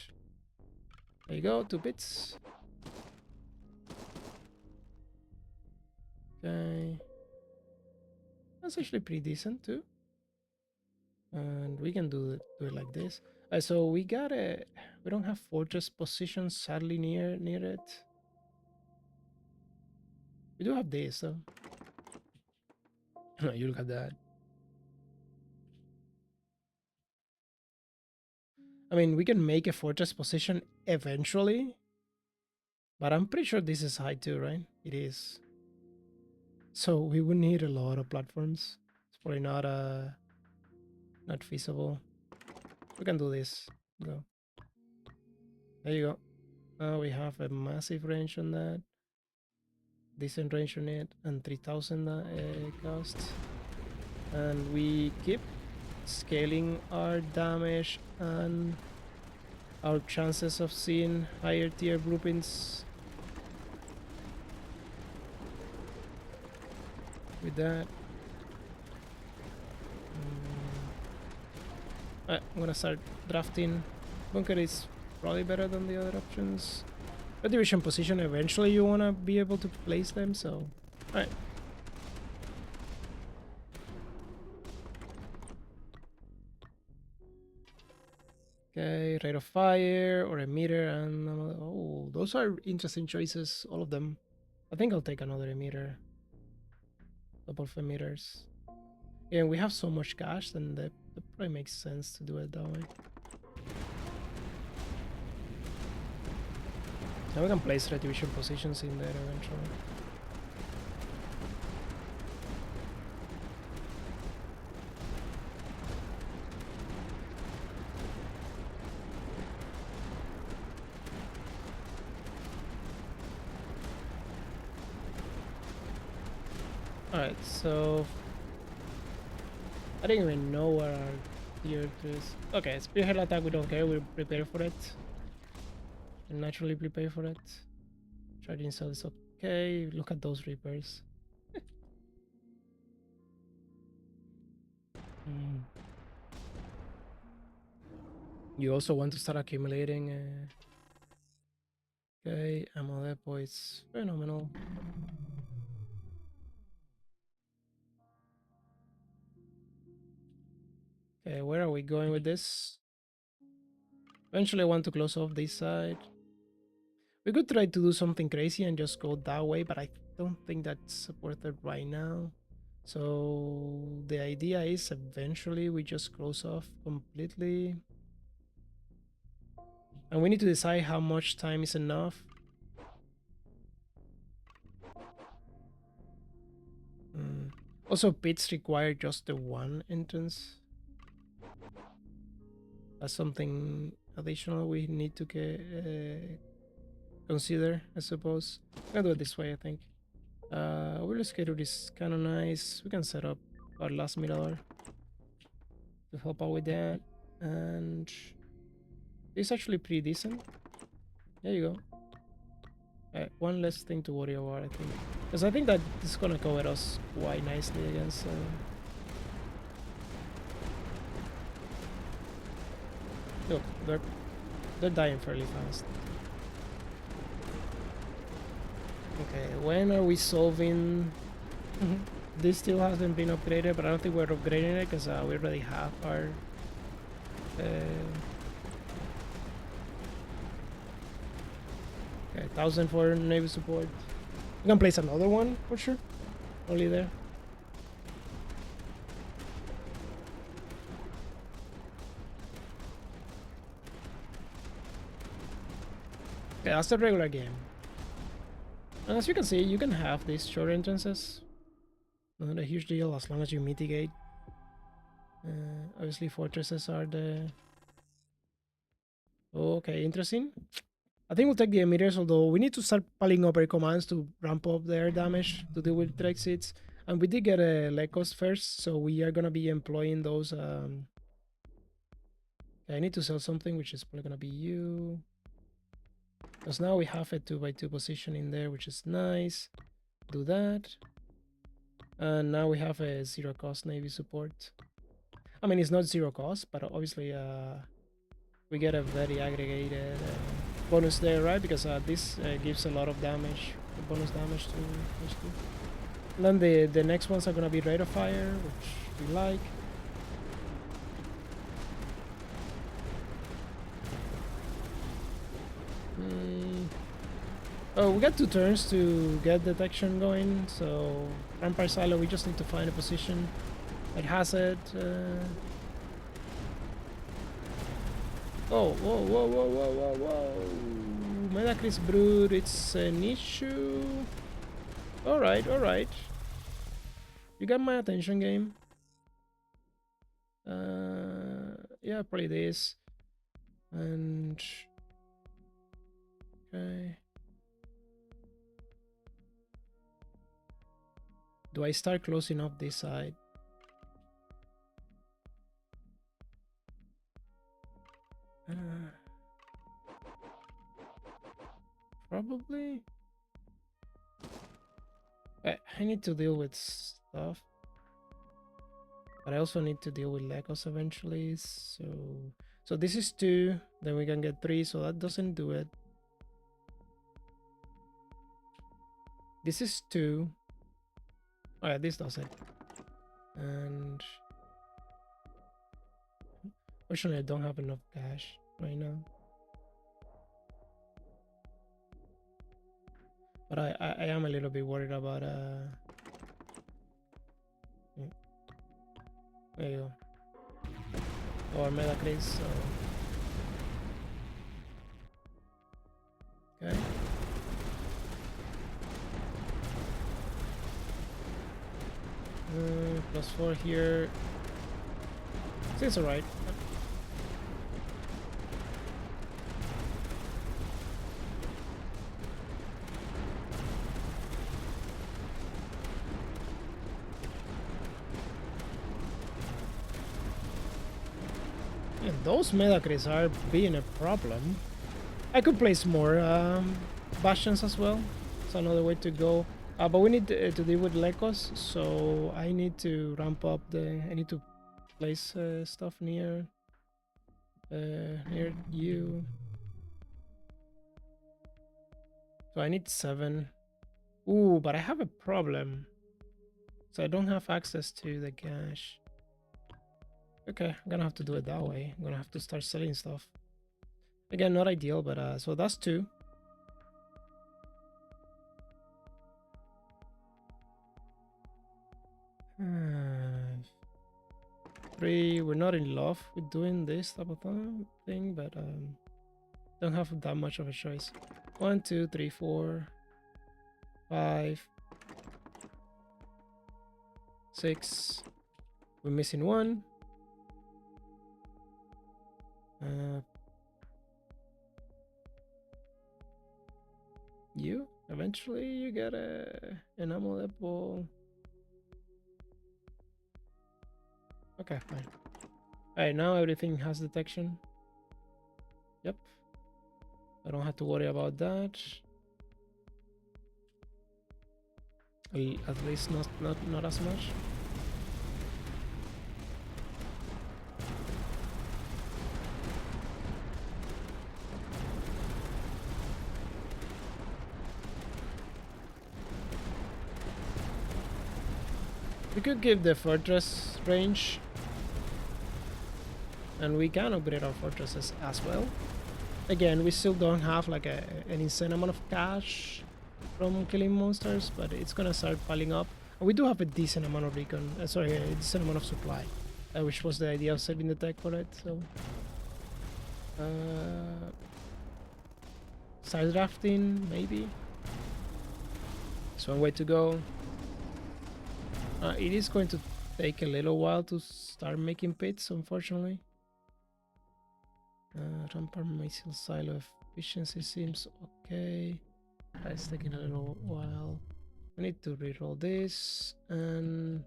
There you go, 2 bits. Okay, that's actually pretty decent too. And we can do it like this. So we don't have fortress positions sadly near it. We do have this though. You look at that. I mean, we can make a fortress position eventually, but I'm pretty sure this is high too, right? It is. So we would need a lot of platforms. It's probably not feasible. We can do this. Go. There you go. Now we have a massive range on that. Decent range on it, and 3000 cost. And we keep scaling our damage and our chances of seeing higher tier blueprints with that. I'm gonna start drafting. Bunker is probably better than the other options. The division position, eventually you wanna be able to place them, so alright. Okay, rate of fire or emitter, and oh, those are interesting choices, all of them. I think I'll take another emitter. Couple of emitters. Yeah, and we have so much cash, then that probably makes sense to do it that way. Now we can place retribution positions in there eventually. Alright, so I don't even know where our tier is. Okay, Spearhead attack, we don't care, we prepare for it. We naturally prepare for it. Charging cell is okay. Look at those Reapers. You also want to start accumulating. Okay, ammo depot is phenomenal. Okay, where are we going with this? Eventually I want to close off this side. We could try to do something crazy and just go that way, but I don't think that's worth it right now. So the idea is eventually we just close off completely. And we need to decide how much time is enough. Also, pits require just the one entrance. That's something additional we need to consider, I suppose. I'm gonna do it this way, I think. Wheel Skater is kind of nice. We can set up our last mirador to help out with that. And it's actually pretty decent. There you go. One less thing to worry about, I think. Because I think that this is gonna cover us quite nicely against... Look, they're dying fairly fast. Okay, when are we solving... This still hasn't been upgraded, but I don't think we're upgrading it because we already have our... Okay, 1,000 for Navy support. We can place another one for sure. Only there. Okay, that's the regular game. And as you can see, you can have these short entrances. Not a huge deal as long as you mitigate. Obviously, fortresses are the... Okay, interesting. I think we'll take the emitters, although we need to start piling up our commands to ramp up their damage to deal with Threxids. And we did get a Lecos first, so we are going to be employing those. I need to sell something, which is probably going to be you. Because now we have a 2x2 position in there, which is nice. Do that. And now we have a 0 cost Navy support. I mean, it's not 0 cost, but obviously we get a very aggregated bonus there, right? Because this gives a lot of damage, bonus damage to HQ. And then the next ones are going to be rate of fire, which we like. Oh, we got 2 turns to get detection going, so Vampire Silo, we just need to find a position that has it. Oh, whoa, whoa, whoa, whoa, whoa, whoa. Medacris Brood, it's an issue. Alright, alright. You got my attention, game. Yeah, probably this. And... Okay. Do I start closing off this side? Probably. I need to deal with stuff. But I also need to deal with Lecos eventually. So this is 2. Then we can get 3. So that doesn't do it. This is 2. Oh yeah, this does it. And fortunately, I don't have enough cash right now. But I am a little bit worried about there you go. Or Medacris, so okay. +4 here. It's alright. Yeah, those Medacris are being a problem. I could place more bastions as well. It's another way to go. But we need to deal with Lecos, so I need to ramp up I need to place stuff near you. So I need 7. Ooh, but I have a problem. So I don't have access to the cash. Okay, I'm gonna have to do it that way. I'm gonna have to start selling stuff. Again, not ideal, but so that's 2. We're not in love with doing this type of thing, but don't have that much of a choice. 1, 2, 3, 4, 5, 6. We're missing one. Eventually you get a enamel apple. Okay, fine. Alright, now everything has detection. Yep. I don't have to worry about that. At least not as much. We could give the fortress range, and we can upgrade our fortresses as well. Again, we still don't have like an insane amount of cash from killing monsters, but it's gonna start piling up. And we do have a decent amount of recon, a decent amount of supply, which was the idea of saving the tech for it. So, side drafting maybe. It's one way to go. It is going to take a little while to start making pits, unfortunately. Rampart missile silo efficiency seems okay. It's taking a little while. I need to reroll this, and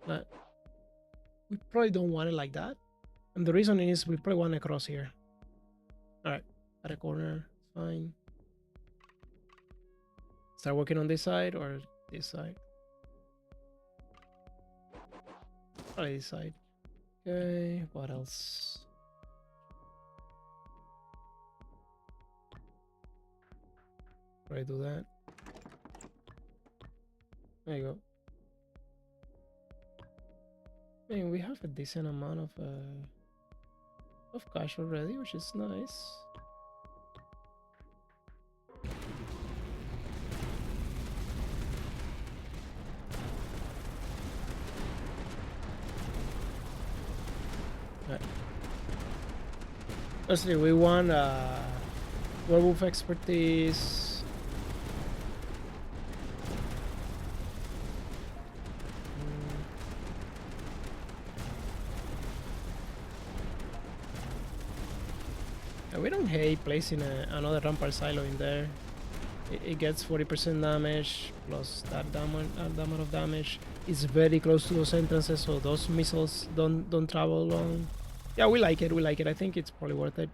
we probably don't want it like that. And the reason is we probably want to cross here. Alright, at a corner, fine. Start working on this side or this side? Probably this side. Okay, what else? Probably do that. There you go. I mean, we have a decent amount of cash already, which is nice. Right. Firstly, we want werewolf expertise. We don't hate placing another rampart silo in there. It gets 40% damage plus that amount of damage. It's very close to those entrances, so those missiles don't travel long. Yeah, we like it. We like it. I think it's probably worth it.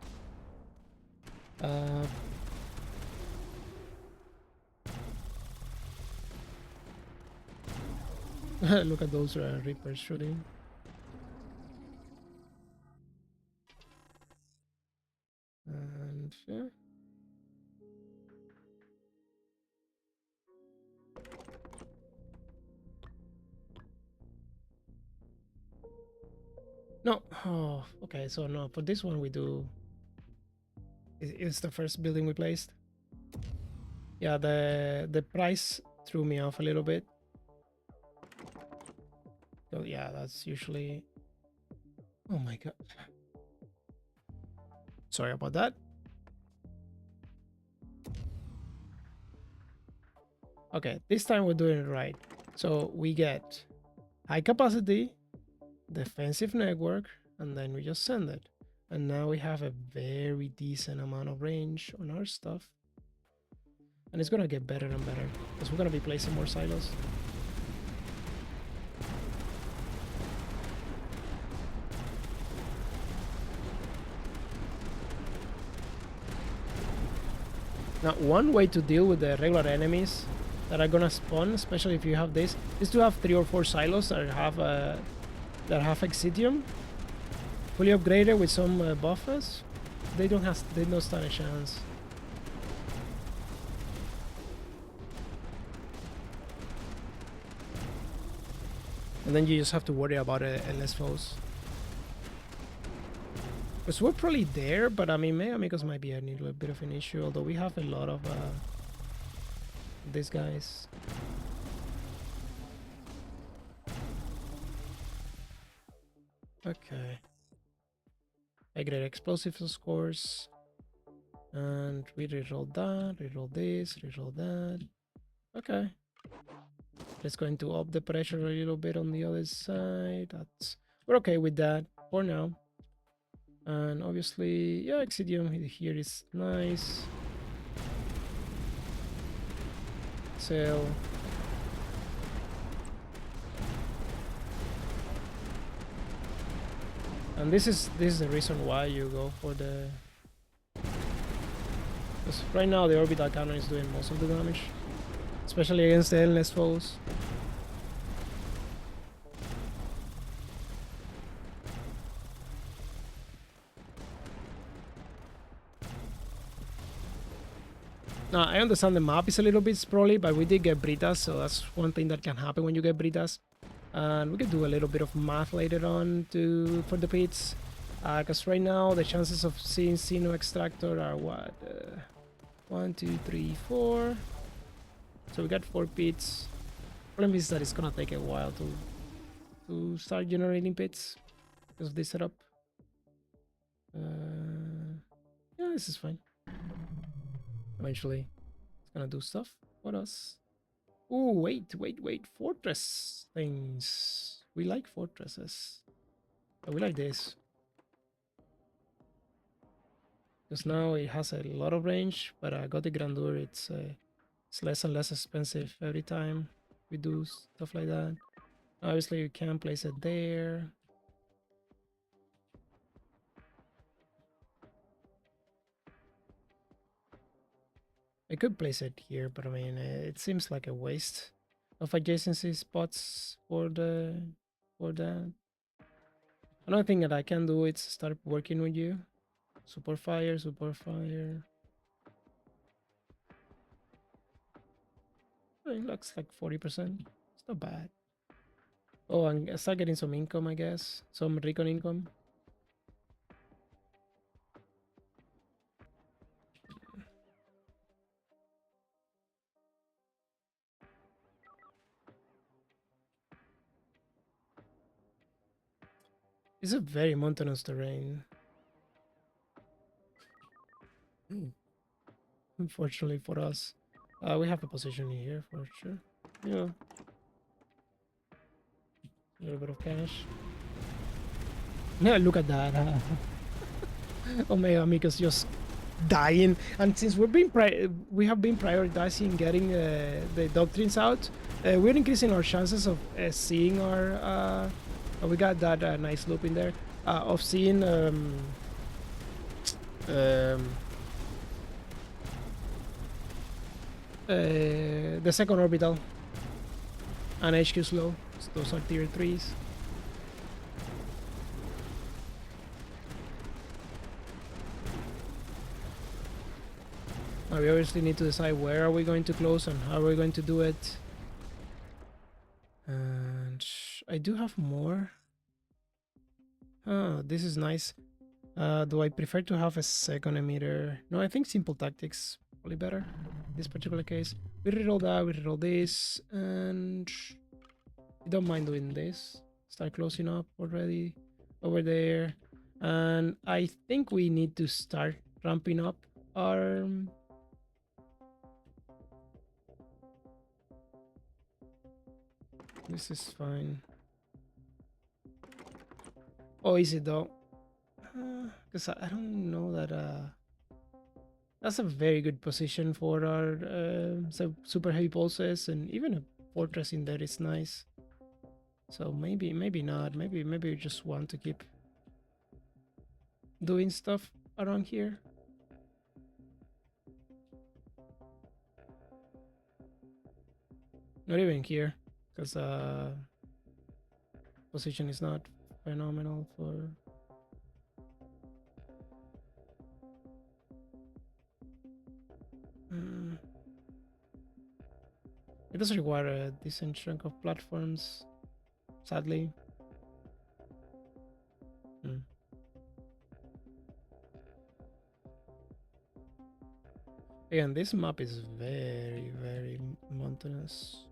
Look at those Reapers shooting. And yeah. No. Oh, okay. So no, for this one we do. It's the first building we placed. Yeah, the price threw me off a little bit. So yeah, that's usually. Oh my god. Sorry about that. Okay, this time we're doing it right. So we get high capacity, defensive network, and then we just send it. And now we have a very decent amount of range on our stuff. And it's gonna get better and better because we're gonna be placing more silos. Now, one way to deal with the regular enemies that are gonna spawn, especially if you have this, is to have 3 or 4 silos that have Exidium fully upgraded with some buffers. They don't stand a chance. And then you just have to worry about less foes. Because we're probably there, but I mean, Megamucos might be a little bit of an issue, although we have a lot of these guys. Okay. I get explosives, of course. And we reroll that, reroll this, reroll that. Okay. Just going to up the pressure a little bit on the other side. We're okay with that for now. And obviously, yeah, Exidium here is nice. Sell. And this is the reason why you go for the... Because right now the orbital cannon is doing most of the damage, especially against the endless foes. Now, I understand the map is a little bit sprawly, but we did get Brytas, so that's one thing that can happen when you get Brytas. And we could do a little bit of math later on for the pits. Because right now, the chances of seeing Xeno Extractor are what? 1, 2, 3, 4. So we got 4 pits. Problem is that it's gonna take a while to start generating pits because of this setup. Yeah, this is fine. Eventually, it's gonna do stuff for us. Oh, wait. Fortress things. We like fortresses. Oh, we like this. Because now it has a lot of range, but I got the Grandeur. It's less and less expensive every time we do stuff like that. Obviously, you can place it there. I could place it here, but I mean, it seems like a waste of adjacency spots for that. Another thing that I can do is start working with you. Super fire, super fire. It looks like 40%. It's not bad. Oh, and I start getting some income, I guess. Some recon income. It's a very mountainous terrain. Unfortunately for us. We have a position here for sure. Yeah. A little bit of cash. Yeah, look at that. Omegamucos just dying. And since we have been prioritizing getting the doctrines out, we're increasing our chances of seeing our... we got that nice loop in there. Of seeing... the second orbital and HQ slow. So those are tier 3s. Now we obviously need to decide where are we going to close and how are we going to do it. And I do have more. Oh, this is nice. Do I prefer to have a second emitter? No, I think simple tactics probably better in this particular case. We reroll that, we reroll this, and I don't mind doing this. Start closing up already over there. And I think we need to start ramping up our... This is fine. Oh, is it though? Because I don't know that... That's a very good position for our super heavy pulses, and even a fortress in there is nice. So maybe not. Maybe we just want to keep doing stuff around here. Not even here, because position is not phenomenal for... It does require a decent chunk of platforms, sadly. Again, this map is very, very mountainous.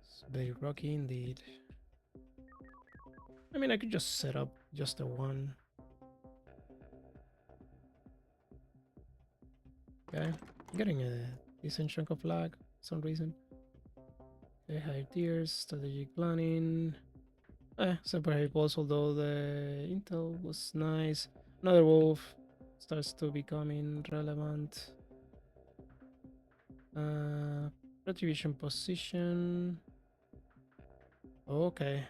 It's very rocky indeed. I mean, I could just set up just a one. Okay, I'm getting a decent chunk of lag for some reason. Okay, higher tiers, strategic planning. Separate balls, although the intel was nice. Another wolf starts to becoming relevant. Retribution position. Okay.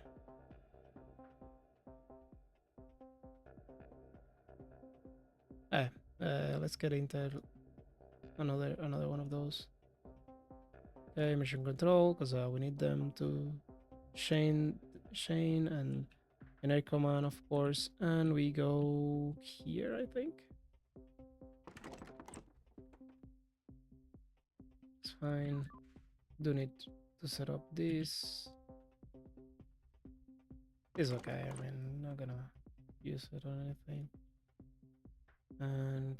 Eh, let's get into another one of those. Okay, mission control, because we need them to Shane and air command, of course, and we go here, I think. It's fine. Do need to set up this. It's okay. I mean, not gonna use it on anything. And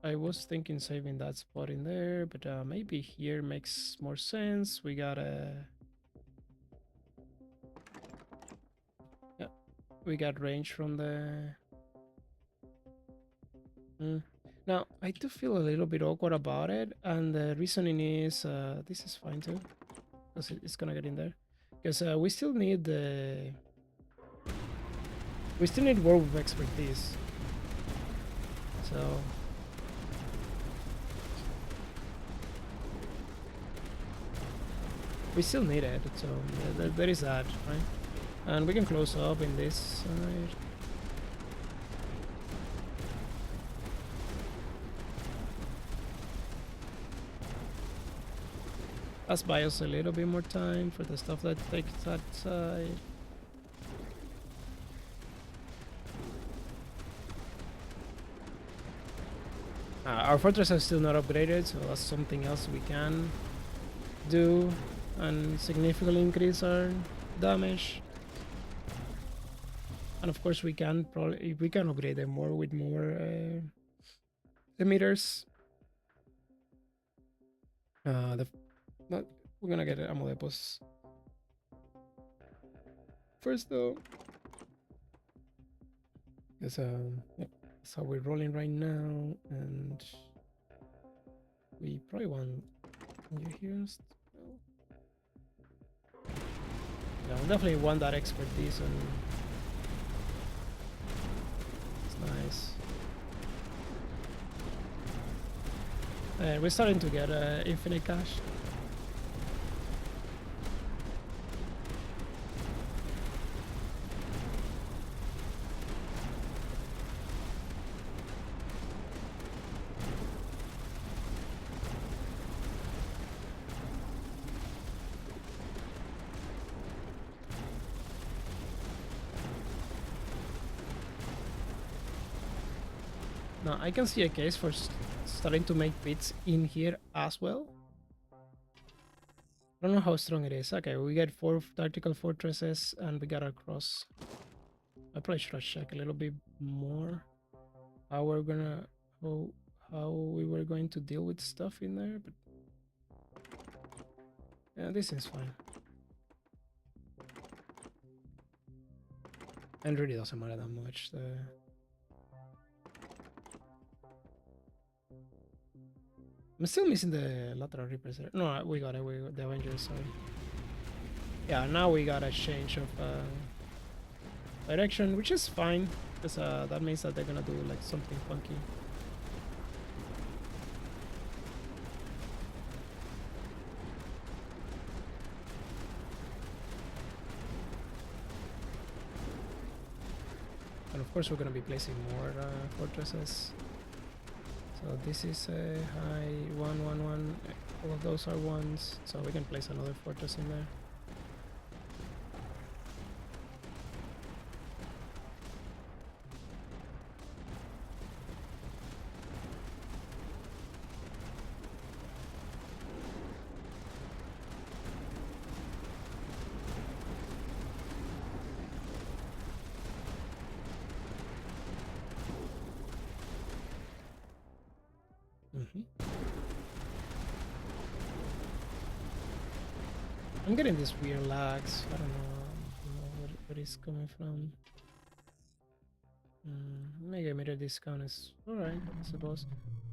I was thinking saving that spot in there, but maybe here makes more sense. We got we got range from the. Now I do feel a little bit awkward about it, and the reasoning is this is fine too, because it's gonna get in there. Because we still need world of expertise. So we still need it. So yeah, there is that, right? And we can close up in this side. Let's buy us a little bit more time for the stuff that takes that side. Our fortress is still not upgraded, so that's something else we can do and significantly increase our damage. And of course, we can upgrade them more with more emitters. We're gonna get ammo depots first, though. Because yep, that's how we're rolling right now, and we probably want you here still. Yeah, we definitely want that expertise, and it's nice. We're starting to get infinite cash. Now I can see a case for starting to make bits in here as well. I don't know how strong it is. Okay, we get 4 tactical fortresses and we got our cross. I probably should have checked a little bit more how we're gonna how we were going to deal with stuff in there, but yeah, this is fine. And really doesn't matter that much. I'm still missing the lateral reapers there. No, we got it. We got the Avengers. Sorry. Yeah, now we got a change of direction, which is fine, because that means that they're gonna do like something funky. And of course, we're gonna be placing more fortresses. So this is a high 111. All of those are ones, so we can place another fortress in there. I'm getting these weird lags. I don't know where it's coming from. Megameter discount is alright, I suppose.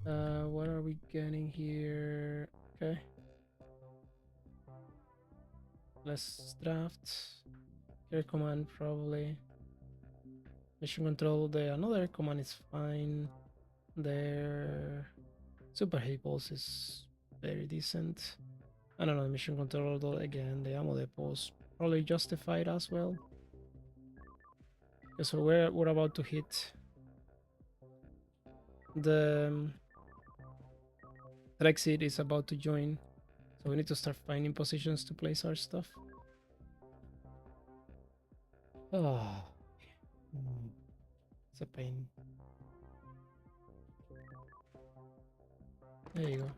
What are we getting here? Okay. Less draft. Air command probably. Mission control, the another command is fine. Their super heat pulse is very decent. I don't know, mission control though, again, the ammo depots probably justified as well. Okay, so we're about to hit the Threxid is about to join. So we need to start finding positions to place our stuff. Oh, it's a pain. There you go.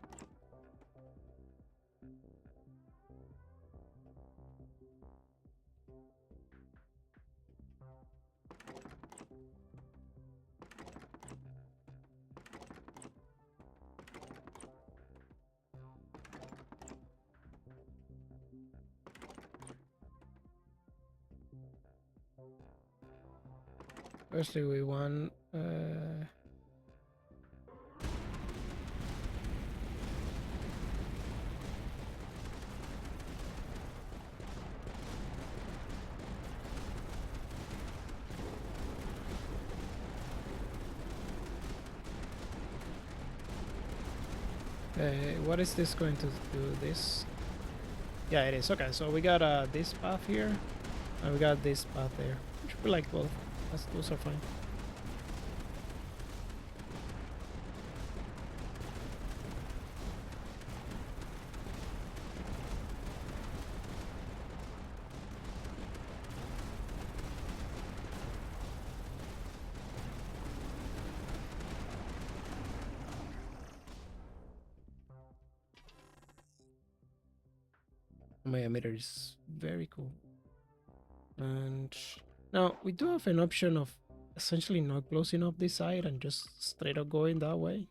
Firstly, we want what is this going to do? This? Yeah, it is. Okay, so we got this path here, and we got this path there, which we like both. Those are fine. My emitter is very cool. And now we do have an option of essentially not closing up this side and just straight up going that way.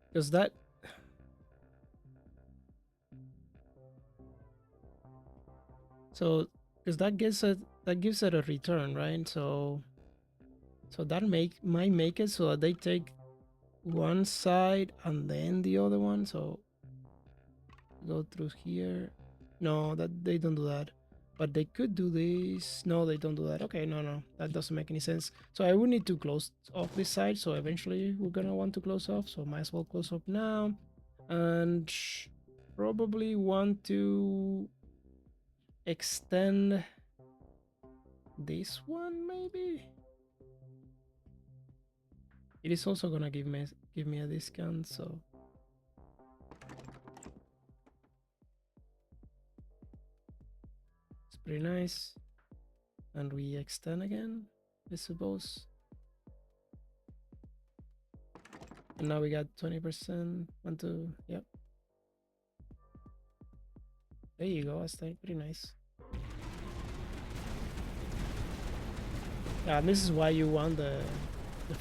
Because that gives it a return, right? So that might make it so that they take one side and then the other one. So go through here. No, that they don't do that. But they could do this. No, they don't do that. Okay, no, that doesn't make any sense. So I would need to close off this side. So eventually we're gonna want to close off. So might as well close off now. And probably want to extend this one maybe. It is also gonna give me a discount, so it's pretty nice. And we extend again, I suppose. And now we got 20%. Yep. There you go, that's pretty nice. Yeah, this is why you want the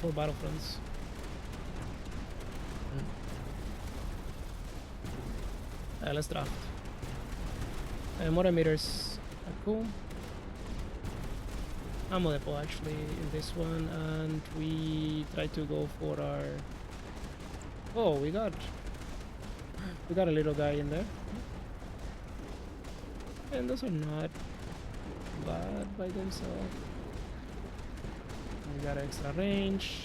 4 battlefronts. Let's draft. More emitters are cool. Ammo depot actually in this one, and we try to go for our. Oh, we got a little guy in there, and those are not bad by themselves. We got extra range.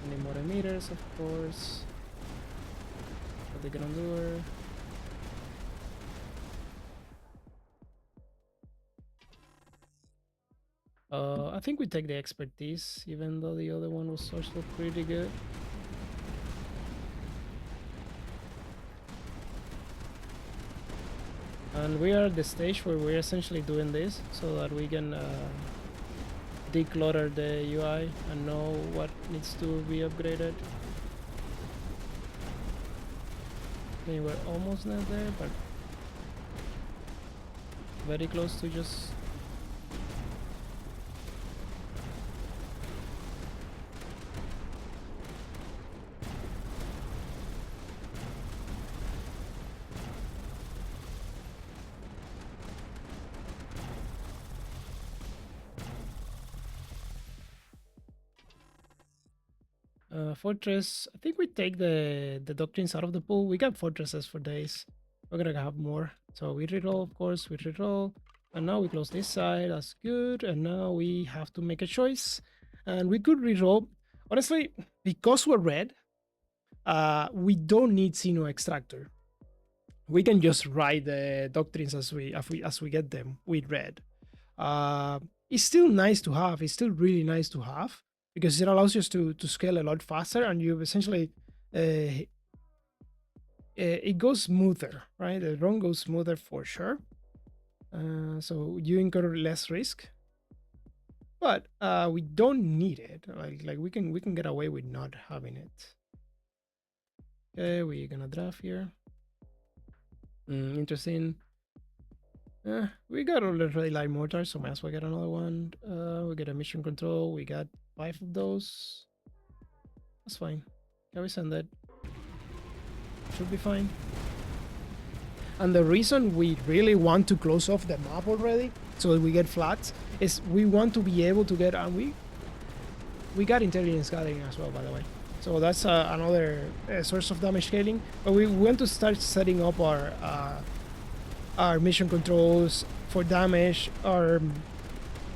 Any more emitters, of course. For the grandeur. I think we take the expertise, even though the other one was also pretty good. And we are at the stage where we're essentially doing this so that we can declutter the UI and know what needs to be upgraded. Okay, we're almost not there, but very close to just Fortress. I think we take the doctrines out of the pool. We got fortresses for days. We're gonna have more. So we reroll, of course. We reroll, and now we close this side. That's good. And now we have to make a choice, and we could reroll. Honestly, because we're red, we don't need Sino Extractor. We can just write the doctrines as we get them with red. It's still nice to have. It's still really nice to have because it allows us to scale a lot faster, and you essentially it goes smoother, right? The run goes smoother for sure. So you incur less risk, but we don't need it. Like we can get away with not having it. Okay, we're gonna draft here. Interesting. We got already light mortars, so might as well get another one. We get a mission control. We got 5 of those. That's fine. Can we send that? Should be fine. And the reason we really want to close off the map already, so that we get flats, is we want to be able to get, and we got intelligence gathering as well, by the way. So that's another source of damage scaling. But we want to start setting up our mission controls for damage, our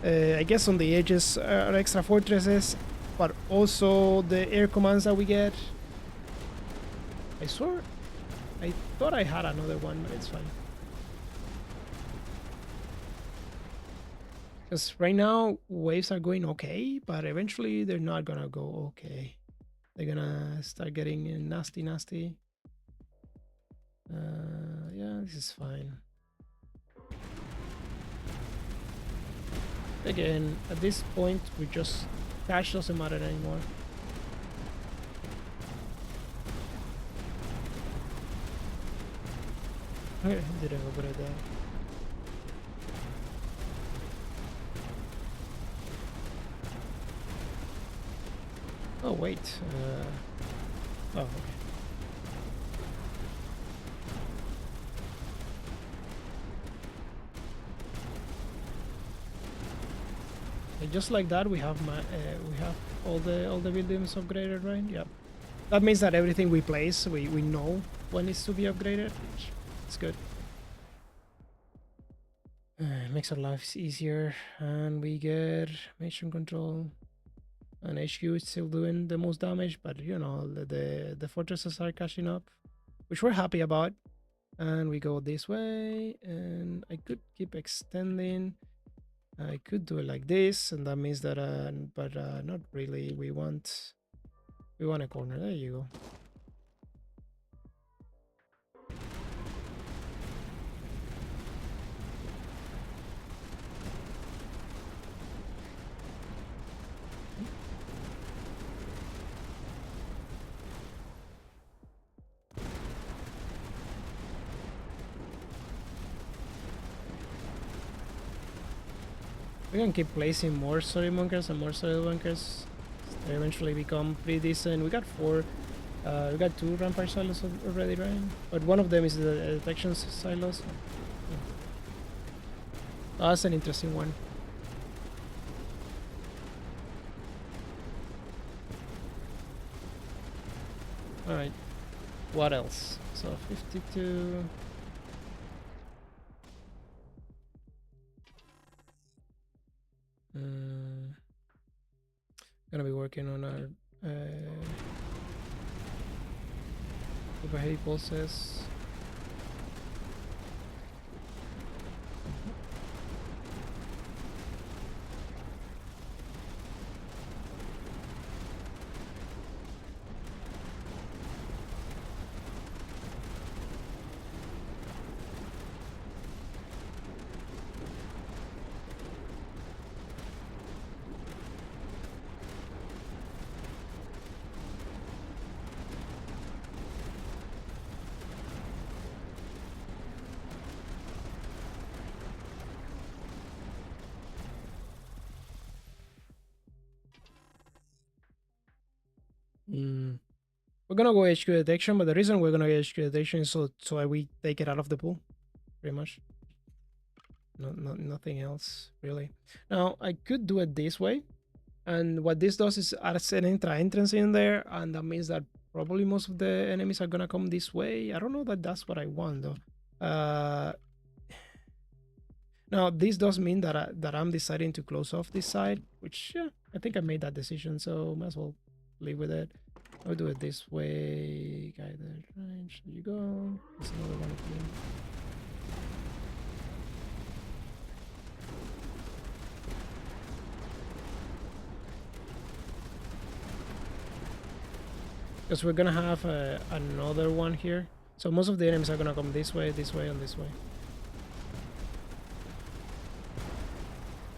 I guess on the edges are extra fortresses, but also the air commands that we get. I thought I had another one, but it's fine. Because right now waves are going okay, but eventually they're not gonna go okay. They're gonna start getting nasty. Yeah, this is fine. Again, at this point, we just cash doesn't matter anymore. Okay, didn't go good at that. Oh wait. Oh, okay. And just like that, we have all the buildings upgraded, right? Yeah. That means that everything we place, we know when needs to be upgraded. It's good. Makes our lives easier, and we get mission control. And HQ is still doing the most damage, but you know the fortresses are catching up, which we're happy about. And we go this way, and I could keep extending. I could do it like this, and that means that but not really. We want a corner. There you go. We can keep placing more story bunkers and more story bunkers. They eventually become pretty decent. We got 4. We got 2 rampart silos already, right? But one of them is the detection silos. Yeah. Oh, that's an interesting one. Alright. What else? So 52. Gonna be working on our overhead pulses. We're gonna go HQ detection, but the reason we're gonna go HQ detection is so that we take it out of the pool, pretty much. Nothing else really. Now I could do it this way, And what this does is adds an entrance in there, and that means that probably most of the enemies are gonna come this way. I don't know that that's what I want though. Now this does mean that I'm deciding to close off this side, which yeah, I think I made that decision, so might as well live with it. I'll do it this way. Guided range. There you go. There's another one of them. Because we're gonna have another one here. So most of the enemies are gonna come this way, and this way.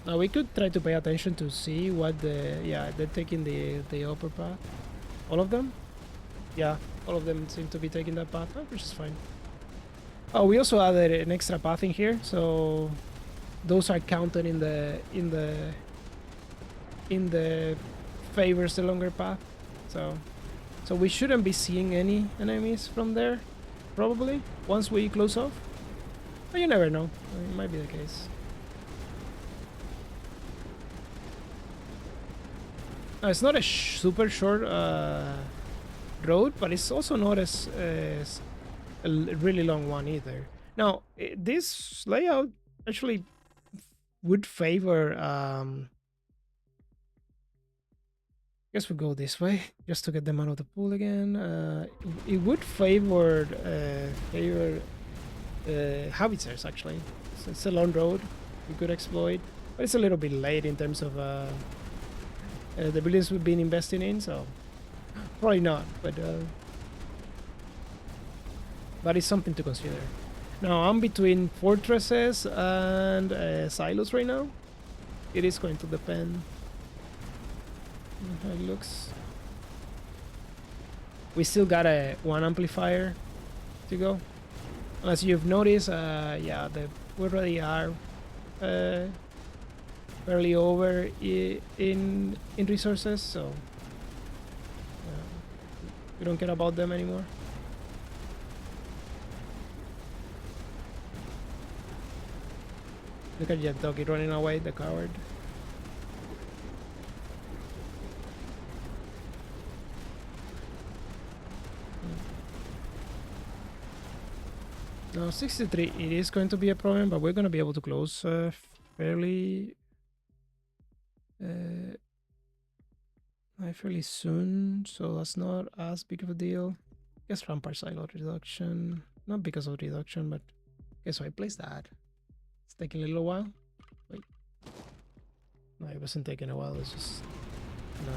Now we could try to pay attention to see what they're taking the upper path. All of them? Yeah, all of them seem to be taking that path, which is fine. Oh, we also added an extra path in here, so those are counted in the favors the longer path. So we shouldn't be seeing any enemies from there, probably, once we close off. But you never know. It might be the case. It's not a super short road, but it's also not as a really long one either. Now, this layout actually would favor... I guess we'll go this way just to get them out of the pool again. It would favor howitzers actually. So it's a long road we could exploit, but it's a little bit late in terms of the buildings we've been investing in, so probably not. But it's something to consider. Now I'm between fortresses and silos right now. It is going to depend how it looks. We still got one amplifier to go. As you've noticed, yeah, we already are fairly over in resources, so we don't care about them anymore. Look at that doggy running away, the coward. Now 63, it is going to be a problem, but we're going to be able to close fairly soon, so that's not as big of a deal. I guess rampart silo reduction, not because of reduction, but okay, so I placed that. It's taking a little while. Wait, no, it wasn't taking a while. It's just no.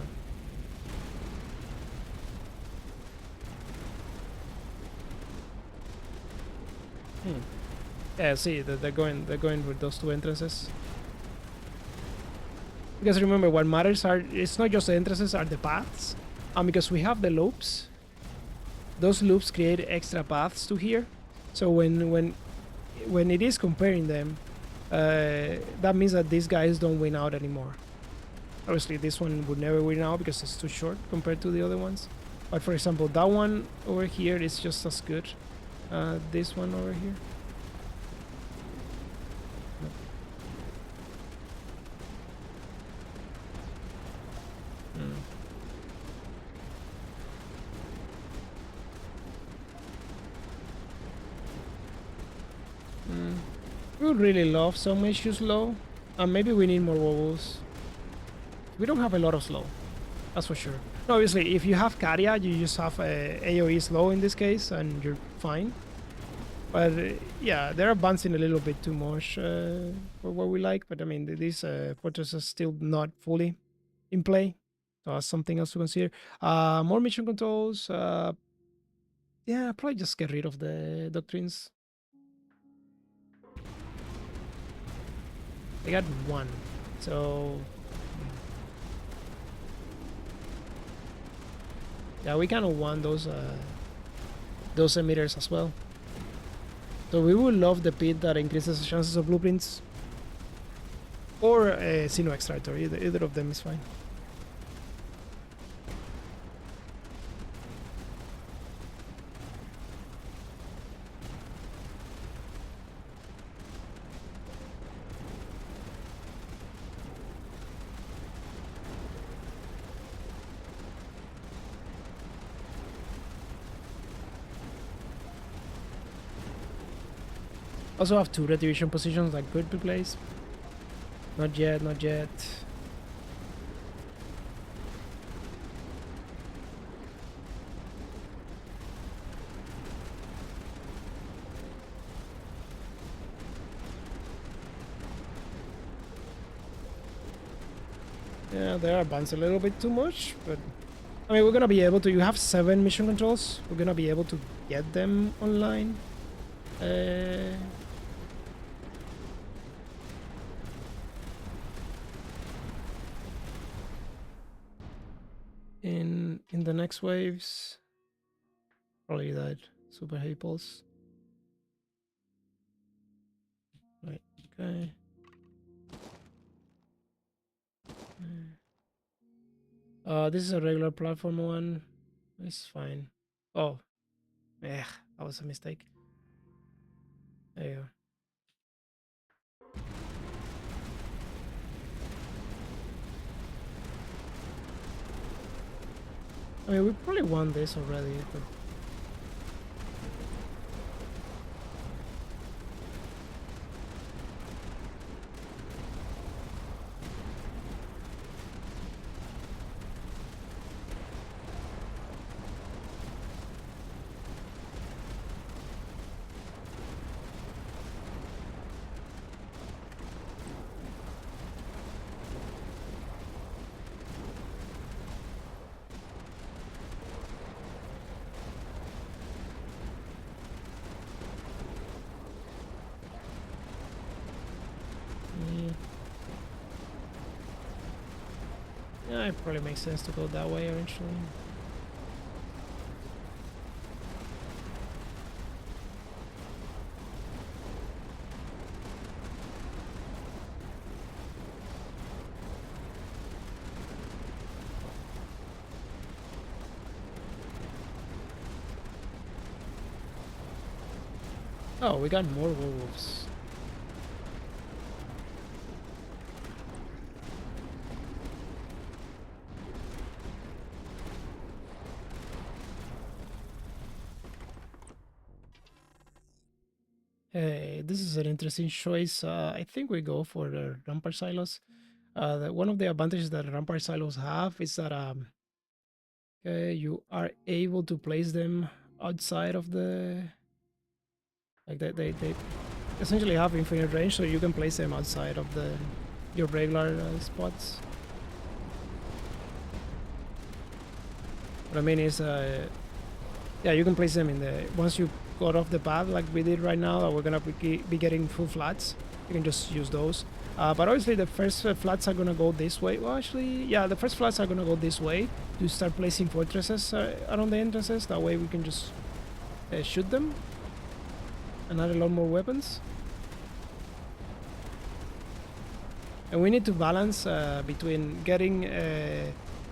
Yeah, see, they're going with those two entrances. Because remember, what matters it's not just the entrances, are the paths. Because we have the loops, those loops create extra paths to here. So when it is comparing them, that means that these guys don't win out anymore. Obviously, this one would never win out because it's too short compared to the other ones. But for example, that one over here is just as good. This one over here. We would really love some issues low. Maybe we need more wobbles. We don't have a lot of slow, that's for sure. No, obviously, if you have Caria, you just have AoE slow in this case, and you're fine. But yeah, they're advancing a little bit too much for what we like. But I mean, these fortresses are still not fully in play, so that's something else to consider. More mission controls. Yeah, probably just get rid of the doctrines. They got one, so yeah, we kind of want those emitters as well. So we would love the pit that increases the chances of blueprints, or a Sino extractor. Either of them is fine. Also have two retribution positions that could be placed. Not yet, not yet. Yeah, they are advanced a little bit too much, but I mean, we're gonna be able to. You have 7 mission controls. We're gonna be able to get them online. In the next waves, probably that super heavy pulse. Right. Okay. This is a regular platform one. It's fine. Oh, that was a mistake. There you go. I mean, we probably won this already, but yeah, it probably makes sense to go that way eventually. Oh, we got more werewolves. Hey, this is an interesting choice. I think we go for the rampart silos. One of the advantages that rampart silos have is that you are able to place them outside of the like they essentially have infinite range, so you can place them outside of the your regular spots. What I mean is, yeah, you can place them in the once you got off the path like we did right now. That we're gonna be getting full flats. You can just use those. But obviously the first flats are gonna go this way. Well, actually, yeah, the first flats are gonna go this way to start placing fortresses around the entrances. That way we can just shoot them and add a lot more weapons. And we need to balance between getting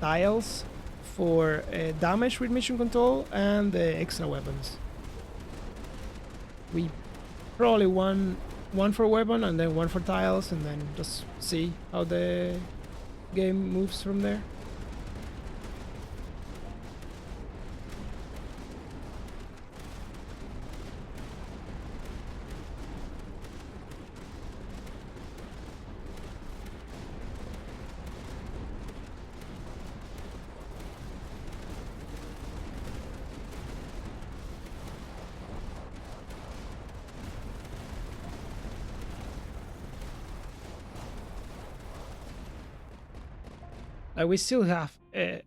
tiles for damage with mission control and the extra weapons. We probably one for weapon and then one for tiles, and then just see how the game moves from there. We still have a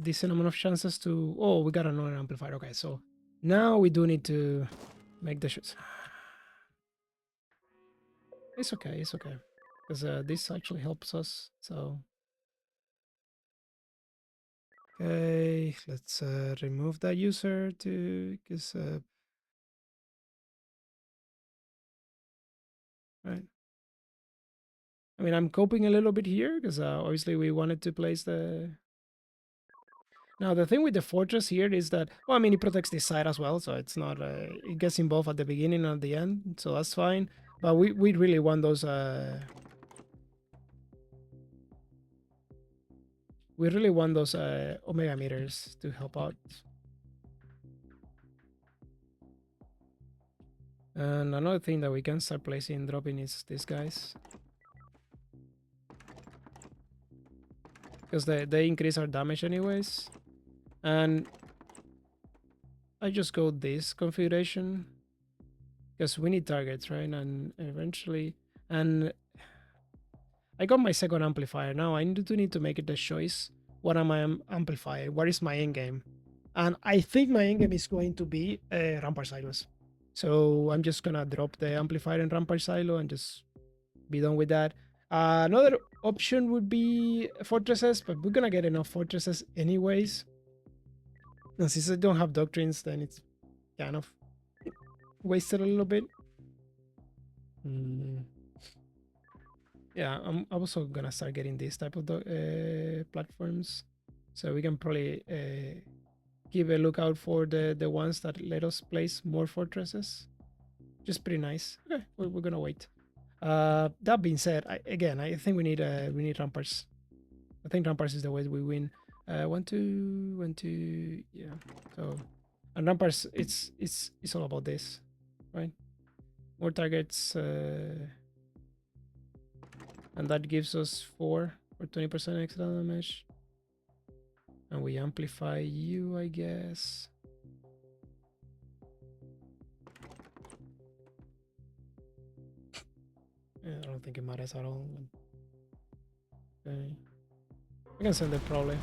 decent amount of chances to... Oh, we got another amplifier. Okay, so now we do need to make the shots. It's okay, it's okay. Because this actually helps us, so... Okay, let's remove that user to... Because... right. I mean, I'm coping a little bit here, because obviously we wanted to place the... Now, the thing with the fortress here is that, well, I mean, it protects this side as well, so it's not, it gets involved at the beginning and at the end, so that's fine. But we really want those, we really want those Omega meters to help out. And another thing that we can start placing dropping is these guys. Because they increase our damage anyways. And I just go this configuration. Because we need targets, right? And eventually... And I got my second amplifier. Now I need to make it a choice. What am I amplifying? What is my end game? And I think my end game is going to be Rampart Silos. So I'm just gonna drop the amplifier in Rampart Silo and just be done with that. Another option would be fortresses, but we're gonna get enough fortresses anyways. And since I don't have doctrines, then it's kind of wasted a little bit. Yeah, I'm also gonna start getting these type of platforms, so we can probably keep a lookout for the ones that let us place more fortresses. Just pretty nice. Okay, we're gonna wait. That being said, I think we need ramparts. I think ramparts is the way we win. 1, 2, 1, 2, yeah. So, and ramparts, it's all about this, right? More targets, and that gives us 4 or 20% extra damage. And we amplify you, I guess. Yeah, I don't think it matters at all. Okay. We can send it probably.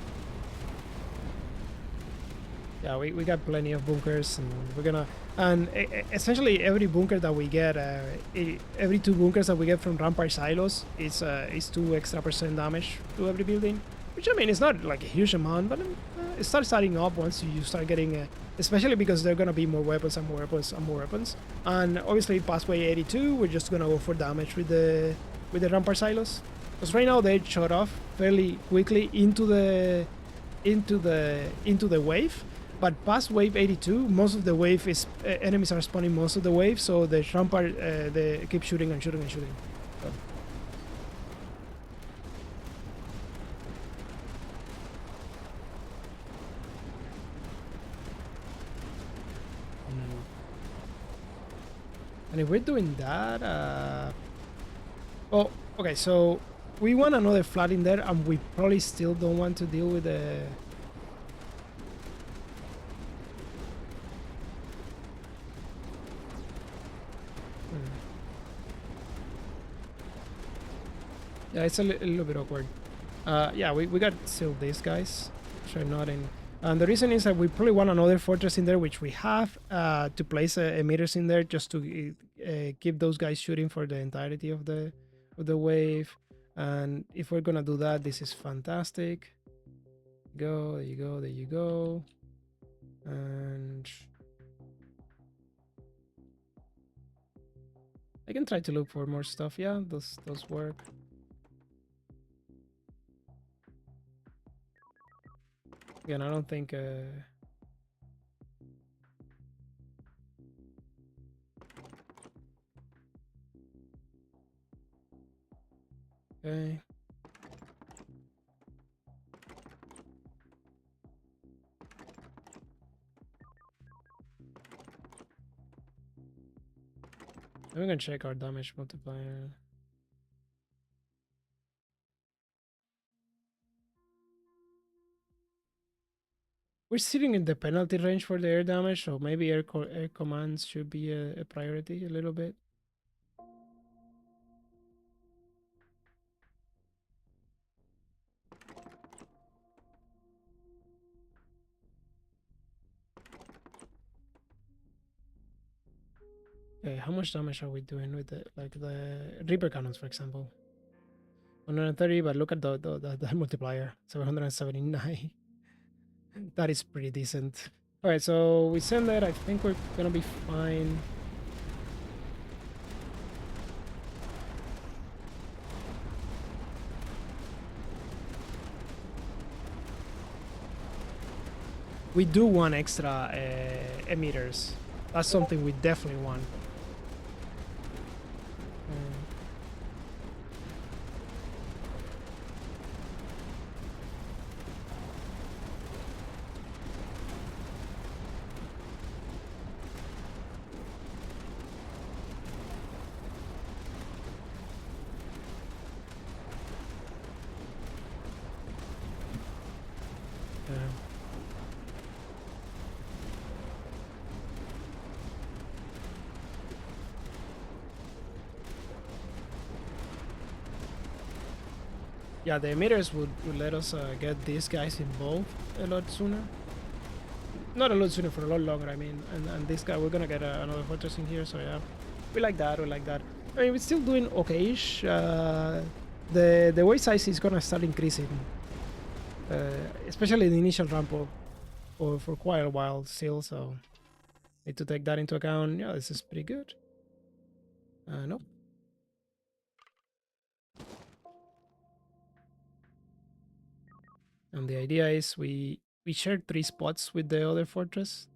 Yeah, we got plenty of bunkers, and we're gonna... And essentially every bunker that we get, every 2 bunkers that we get from Rampart Silos is 2 extra % damage to every building. Which, I mean, it's not like a huge amount, but it starts adding up once you start getting... especially because there are gonna be more weapons and more weapons and more weapons. And obviously past way 82, we're just gonna go for damage with the Rampart Silos. Because right now they shot off fairly quickly into the wave. But past wave 82, most of the wave is enemies are spawning most of the wave, so the Rampart they keep shooting and shooting and shooting. So. And if we're doing that, oh, okay, so we want another flat in there, and we probably still don't want to deal with the... Yeah, it's a little bit awkward. Yeah, we got still these guys, which are not in. And the reason is that we probably want another fortress in there, which we have, to place emitters in there just to keep those guys shooting for the entirety of the wave. And if we're gonna do that, this is fantastic. There you go. And I can try to look for more stuff. Yeah, those work. Again, I don't think... Okay. We're gonna check our damage multiplier. We're sitting in the penalty range for the air damage, so maybe air commands should be a priority a little bit. Okay, how much damage are we doing with the Reaper cannons, for example? 130, but look at the multiplier, 779. That is pretty decent. All right, so we send that. I think we're gonna be fine. We do want extra emitters. That's something we definitely want. Yeah, the emitters would let us get these guys involved a lot sooner. Not a lot sooner, for a lot longer, I mean. And this guy, we're gonna get another fortress in here, so yeah. We like that, we like that. I mean, we're still doing okay-ish. The wave size is gonna start increasing. Especially the initial ramp up for quite a while still, so need to take that into account. Yeah, this is pretty good. Nope. And the idea is we share 3 spots with the other fortress.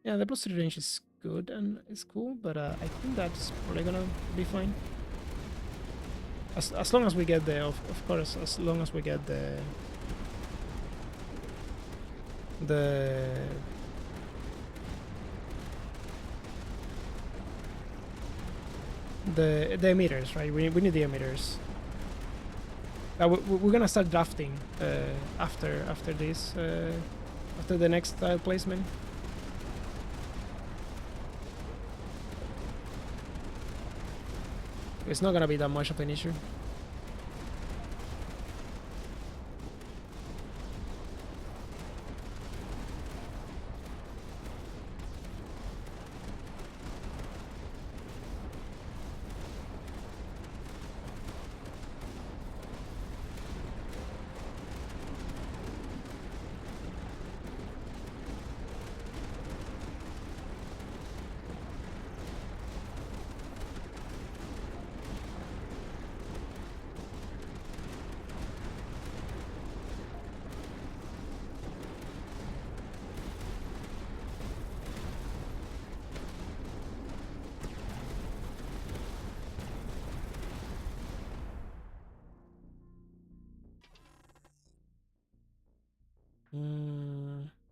Yeah, the plus 3 range is good and it's cool, but I think that's probably gonna be fine. As long as we get the, of course, as long as we get the the emitters, right? We need the emitters. We're gonna start drafting after this, after the next tile placement. It's not gonna be that much of an issue.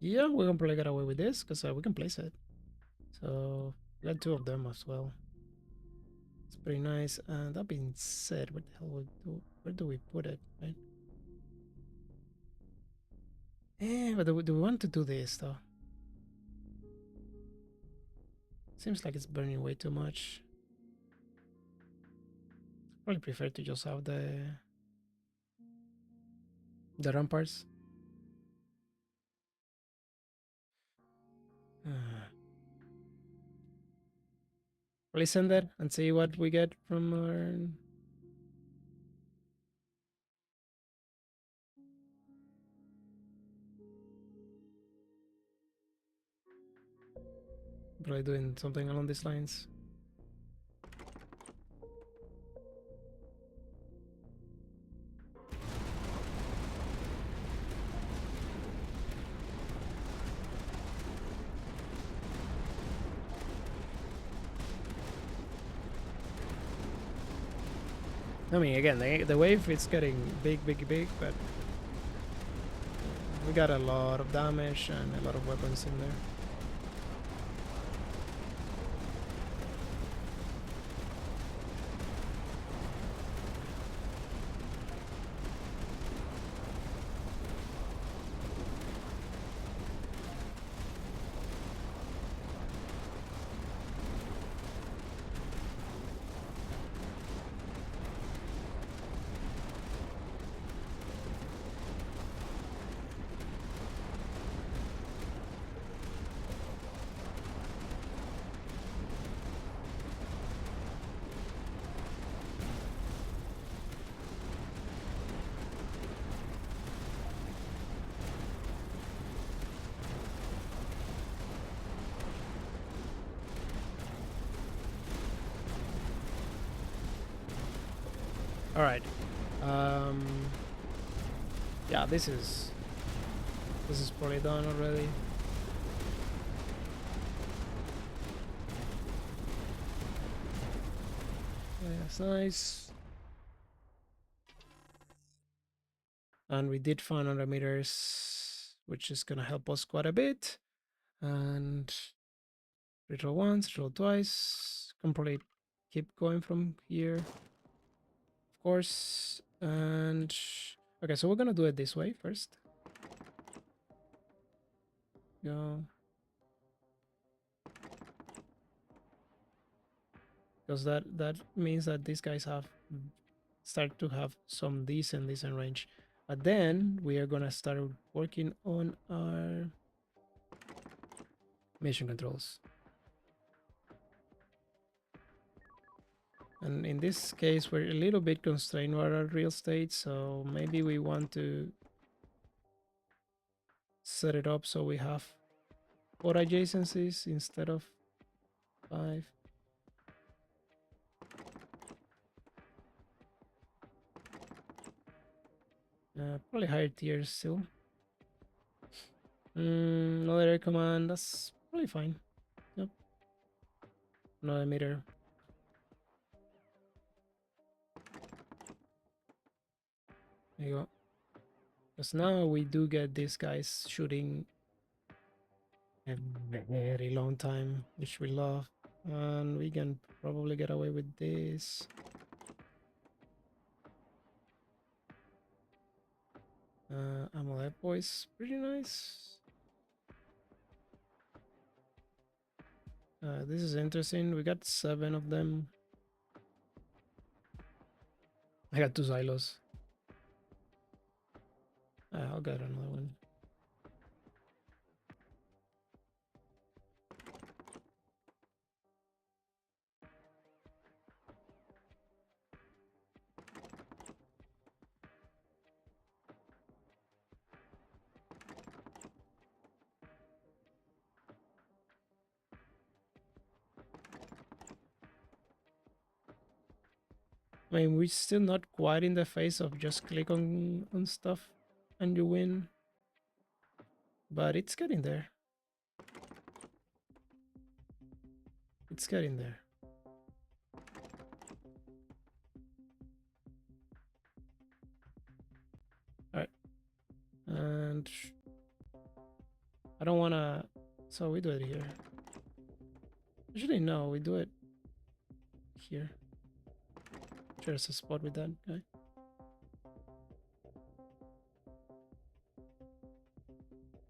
Yeah, we can probably get away with this because we can place it. So we got 2 of them as well. It's pretty nice. That being said, what the hell where do we put it, right? But do we want to do this though? Seems like it's burning way too much. Probably prefer to just have the ramparts. Probably send it and see what we get from our. Probably doing something along these lines. I mean, again, the wave is getting big, but we got a lot of damage and a lot of weapons in there. All right. Yeah, this is probably done already. Yeah, that's nice. And we did find 100 meters, which is gonna help us quite a bit. And reroll once, reroll twice. Can probably keep going from here, of course. And okay, so we're gonna do it this way first. Go. because that means that these guys have start to have some decent range. But then we are gonna start working on our mission controls. And in this case, we're a little bit constrained by our real estate, so maybe we want to set it up so we have 4 adjacencies instead of 5. Probably higher tiers still. Another air command, that's probably fine. Yep. Another meter. There you go. Because now we do get these guys shooting a very long time, which we love. And we can probably get away with this. Amolepo is pretty nice. This is interesting. We got 7 of them. I got 2 silos. I'll get another one. I mean, we're still not quite in the phase of just click on stuff and you win. But it's getting there. It's getting there. Alright. And I don't wanna... So we do it here. Actually, no, we do it here. There's a spot with that guy.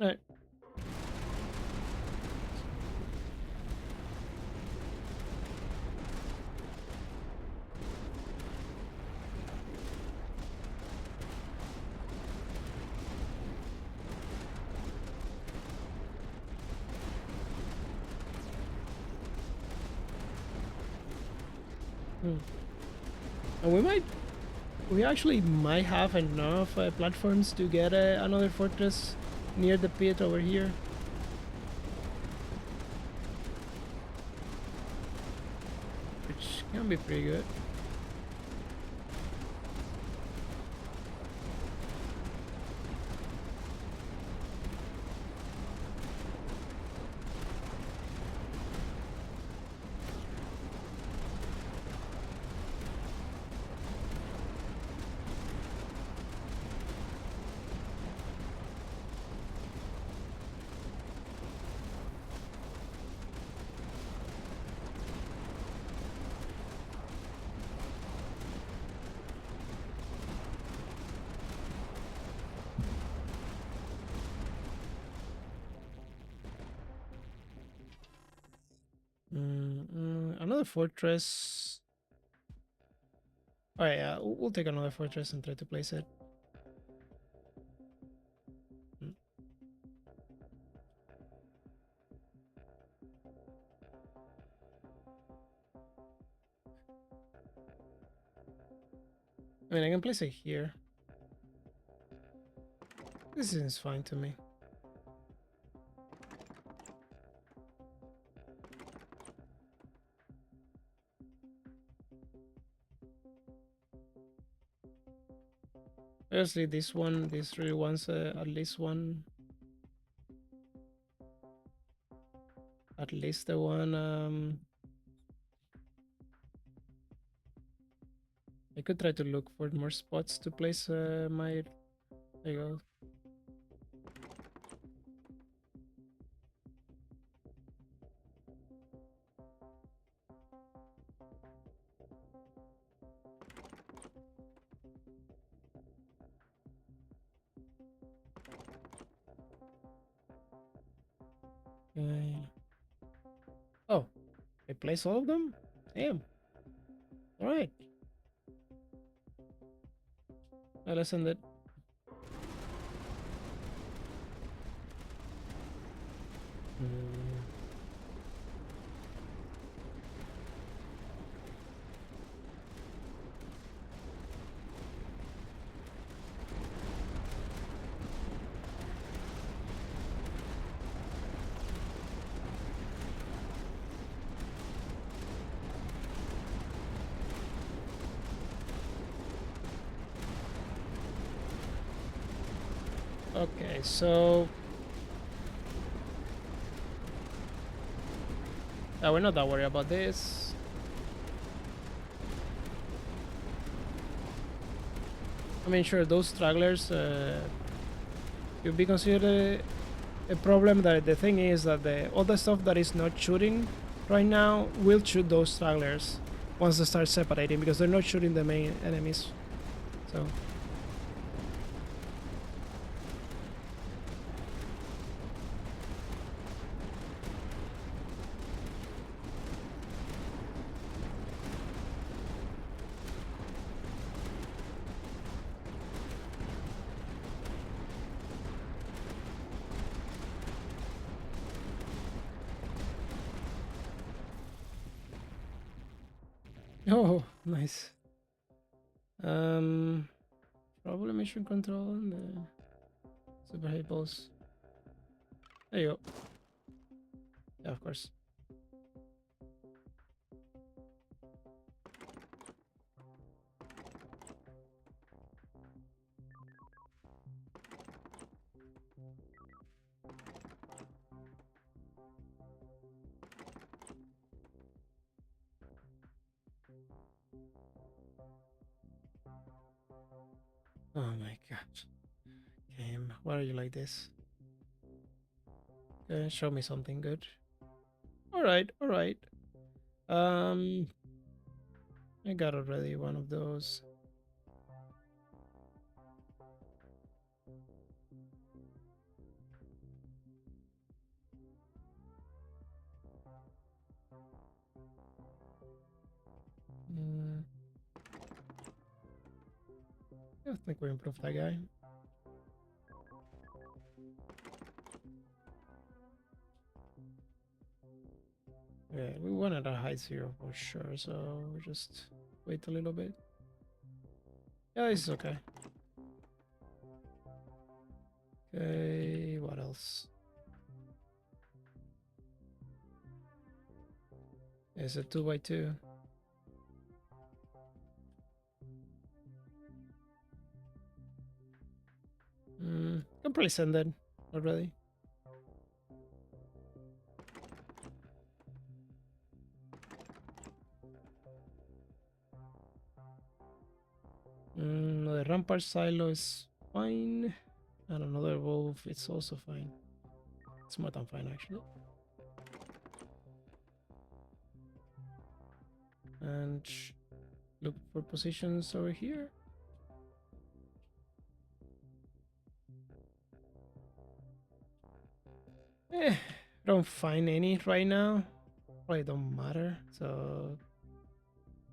Alright. And we actually might have enough platforms to get another fortress near the pit over here. Which can be pretty good. Another fortress. Oh yeah, we'll take another fortress and try to place it. I mean, I can place it here. This seems fine to me. Obviously, this really wants at least one. At least the one. I could try to look for more spots to place my. There you go. Okay. Oh, I place all of them? Damn. All right. Let's end it. Okay, so we're not that worried about this. I mean, sure, those stragglers could be considered a problem. That the thing is that all the stuff that is not shooting right now will shoot those stragglers once they start separating, because they're not shooting the main enemies. So. Oh, nice. Probably mission control and the super high pulse. There you go. Yeah, of course. Oh my god. Game, why are you like this? Show me something good. Alright, alright. I got already one of those. I think we improved that guy. Yeah, we wanted a high 0 for sure, so just wait a little bit. Yeah, this is okay. Okay, what else? It's a 2x2. Can probably send that already. The rampart silo is fine, and another wolf, it's also fine. It's more than fine, actually. And look for positions over here. Don't find any right now. Probably don't matter, so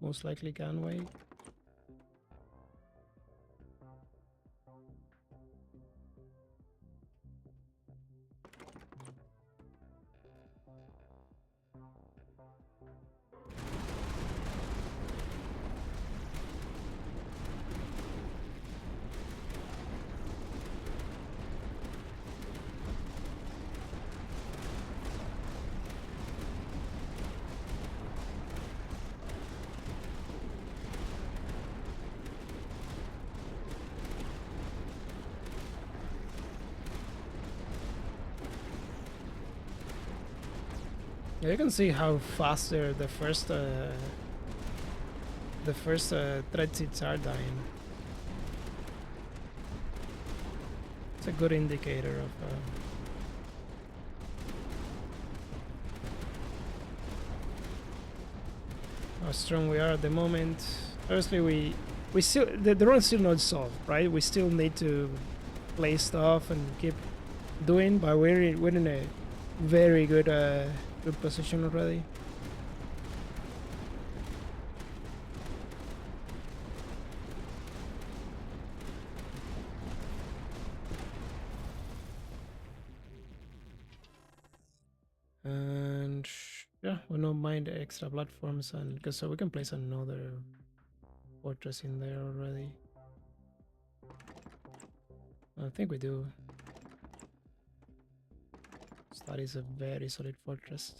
most likely can wait. Yeah, you can see how faster the first Threxids are dying. It's a good indicator of how strong we are at the moment. Obviously, we still the run's still not solved, right? We still need to play stuff and keep doing, but we're in a very good good position already. We don't mind extra platforms, and because so we can place another fortress in there already. I think we do. So that is a very solid fortress.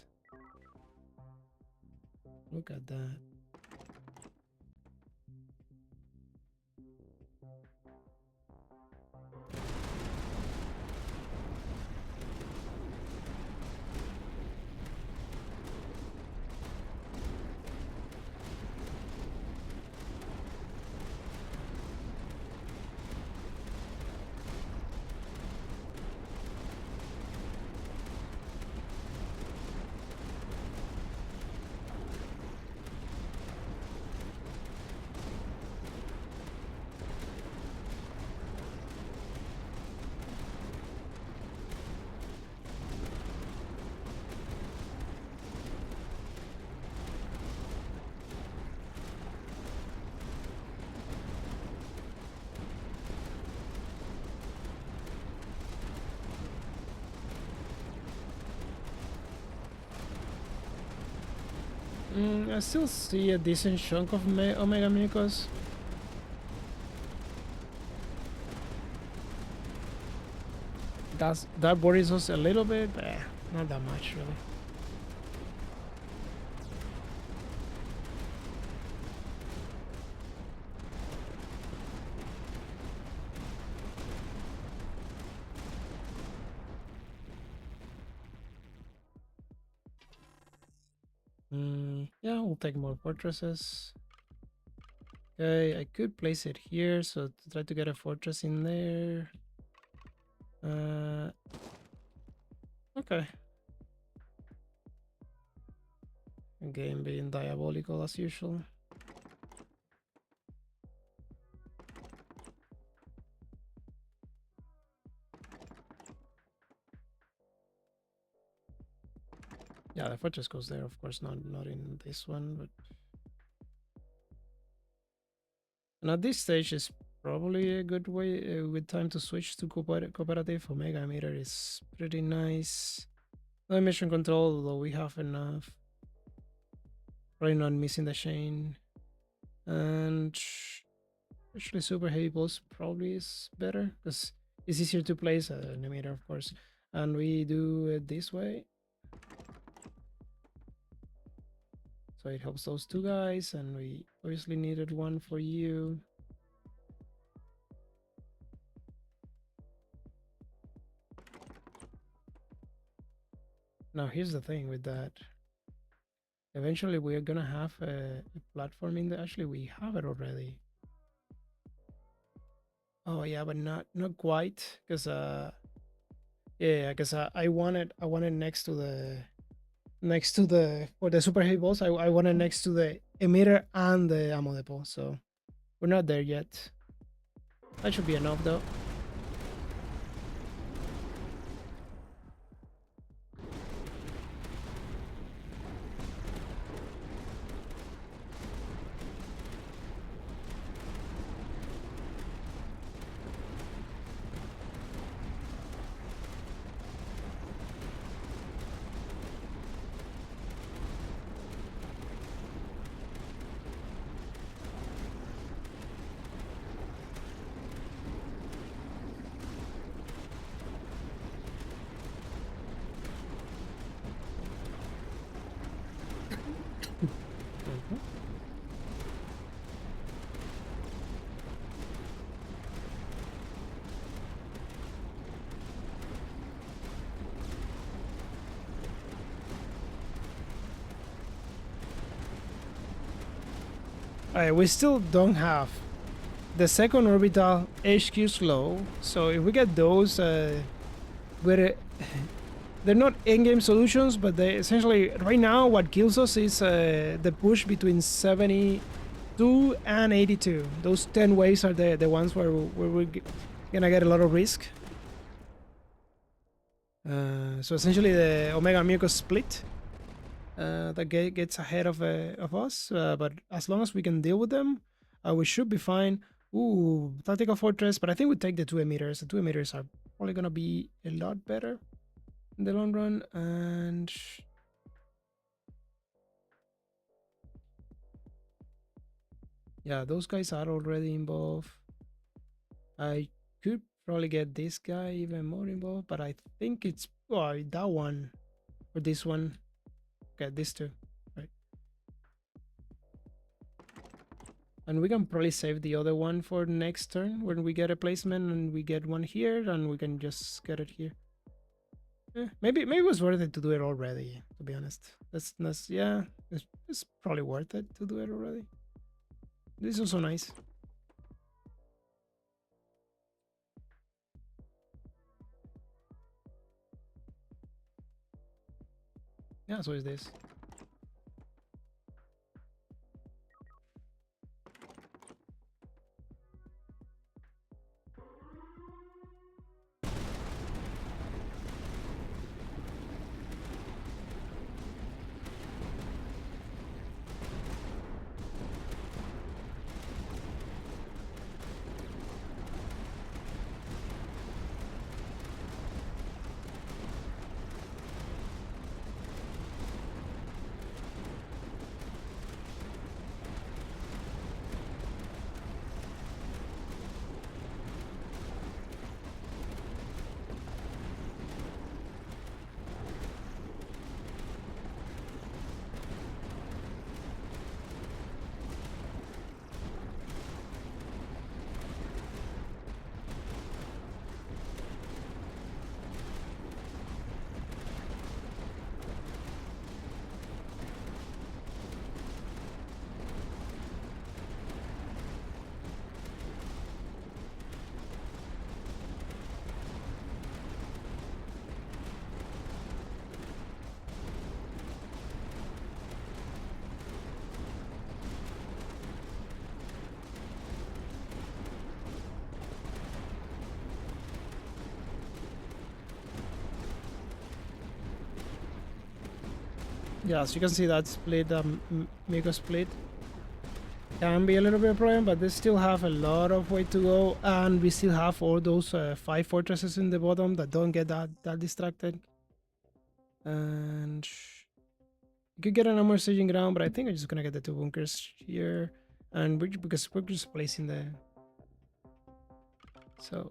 Look at that. I still see a decent chunk of Omegamucos. That worries us a little bit, but not that much really. Yeah, we'll take more fortresses. Okay, I could place it here, so to try to get a fortress in there. Okay. Game being diabolical as usual. Yeah, the fortress goes there, of course, not in this one, but and at this stage is probably a good way, a good time to switch to cooperative. Omega meter is pretty nice. No mission control, although we have enough. Probably not missing the chain, and actually super heavy bolts probably is better because it's easier to place an emitter, of course, and we do it this way. So it helps those two guys, and we obviously needed one for you. Now here's the thing with that. Eventually we're gonna have a platform in there. Actually, we have it already. Oh yeah, but not quite, because yeah, because I wanted next to the for the super heavy balls. I wanted next to the emitter and the ammo depot. So we're not there yet. That should be enough though. Alright, we still don't have the second orbital HQ slow, so if we get those, they're not in-game solutions, but they essentially right now what kills us is the push between 72 and 82. Those 10 waves are the ones where we're gonna get a lot of risk. So essentially the Omegamucos split that gets ahead of us, but as long as we can deal with them, we should be fine. Ooh, tactical fortress, but I think we take the 2 emitters. The 2 emitters are probably gonna be a lot better in the long run, and Yeah, those guys are already involved. I could probably get this guy even more involved, but I think it's that one or this one. Okay, these two, right? And we can probably save the other one for next turn when we get a placement and we get one here and we can just get it here. Maybe it was worth it to do it already, to be honest. That's yeah, it's probably worth it to do it already. This is also nice. Yeah, so is this. Yeah, so you can see that split, Mega split can be a little bit of a problem, but they still have a lot of way to go, and we still have all those 5 fortresses in the bottom that don't get that distracted. And you could get an armor staging ground, but I think I'm just gonna get the 2 bunkers here, and because we're just placing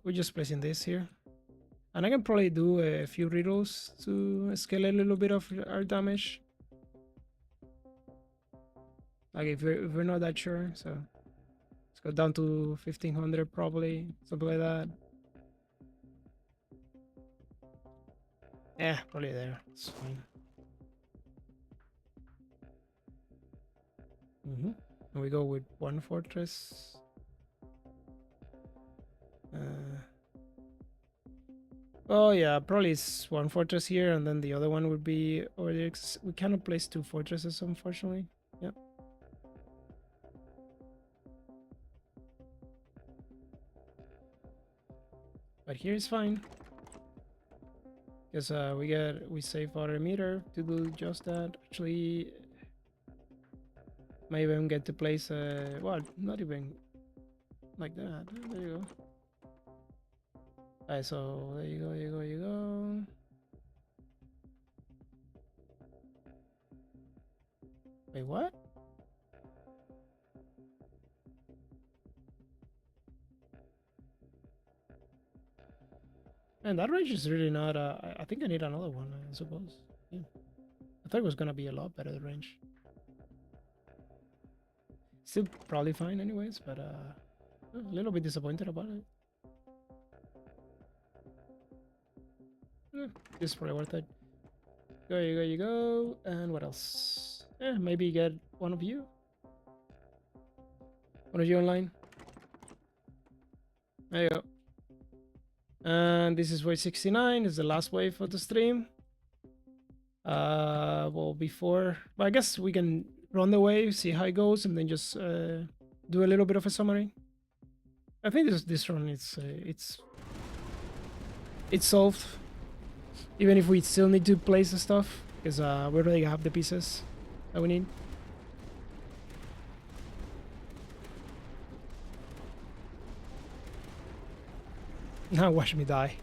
we're just placing this here, and I can probably do a few riddles to scale a little bit of our damage. Like if we're not that sure, so let's go down to 1500 probably, something like that. Yeah, probably there. It's fine. And we go with 1 fortress. Oh yeah, probably it's 1 fortress here, and then the other one would be over there. We cannot place 2 fortresses, unfortunately. Yep. But here is fine, because we save our meter to do just that. Actually, might even get to place well, not even like that. There you go. Alright, so there you go. Wait, what? And that range is really not. I think I need another one, I suppose. Yeah. I thought it was gonna be a lot better, the range. Still probably fine, anyways, but a little bit disappointed about it. This is probably worth it. You go. And what else? Maybe get one of you. One of you online. There you go. And this is wave 69. Is the last wave of the stream. Well, I guess we can run the wave, see how it goes, and then just do a little bit of a summary. I think this run it's solved, even if we still need to place the stuff, because we already have the pieces that we need. Now watch me die.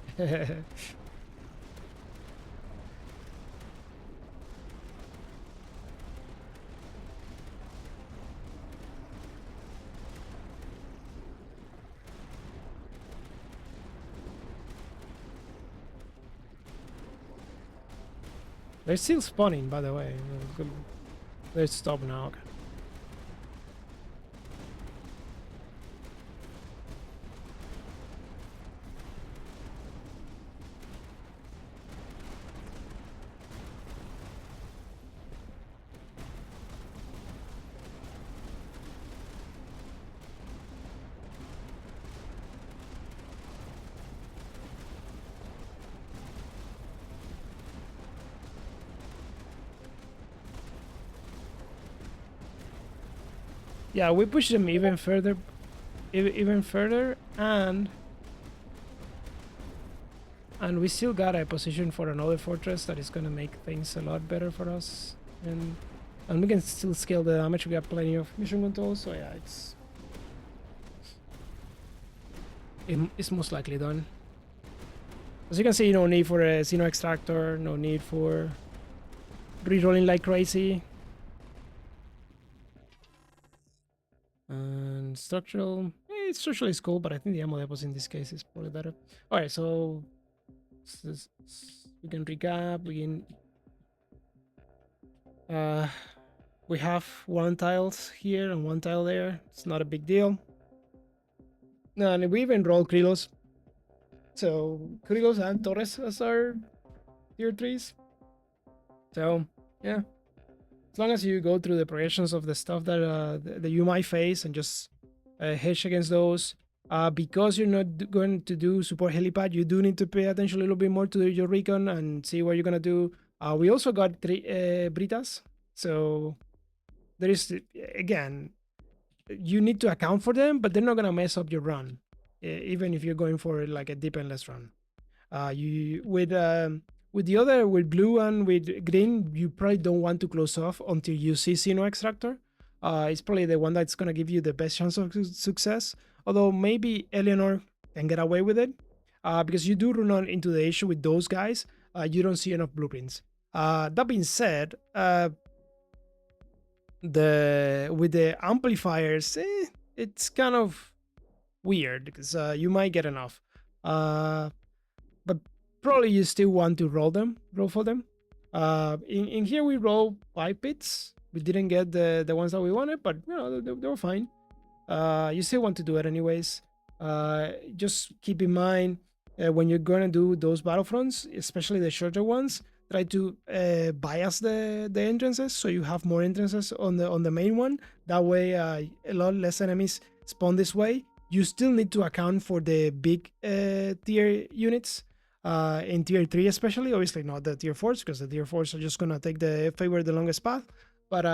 They're still spawning, by the way. Let's stop now. Okay. Yeah, we push them even further, and we still got a position for another fortress that is gonna make things a lot better for us, and we can still scale the damage. We got plenty of mission controls, so yeah, it's most likely done. As you can see, no need for a Xeno extractor, no need for rerolling like crazy. And structural, structural is cool, but I think the ammo depots in this case is probably better. All right, so we can recap. We have one tile here and one tile there. It's not a big deal. And we even roll Krylos. So Krylos and Torrest as our tier 3s. So yeah. As long as you go through the progressions of the stuff that you might face and just hedge against those, because you're not going to do support helipad, you do need to pay attention a little bit more to your recon and see what you're gonna do. We also got 3 Brytas, so there is, again, you need to account for them, but they're not gonna mess up your run, even if you're going for like a deep endless run. With the other, with blue and with green, you probably don't want to close off until you see Xeno Extractor. It's probably the one that's going to give you the best chance of success. Although maybe Eleanor can get away with it. Because you do run into the issue with those guys. You don't see enough blueprints. That being said, with the amplifiers, it's kind of weird because you might get enough. But probably you still want to roll for them. In here we roll 5 pits. We didn't get the ones that we wanted, but you know, they were fine. You still want to do it anyways. Just keep in mind when you're gonna do those battlefronts, especially the shorter ones, try to bias the entrances so you have more entrances on the main one. That way a lot less enemies spawn this way. You still need to account for the big tier units in tier 3 especially, obviously not the tier 4s, because the tier 4s are just gonna take the longest path. But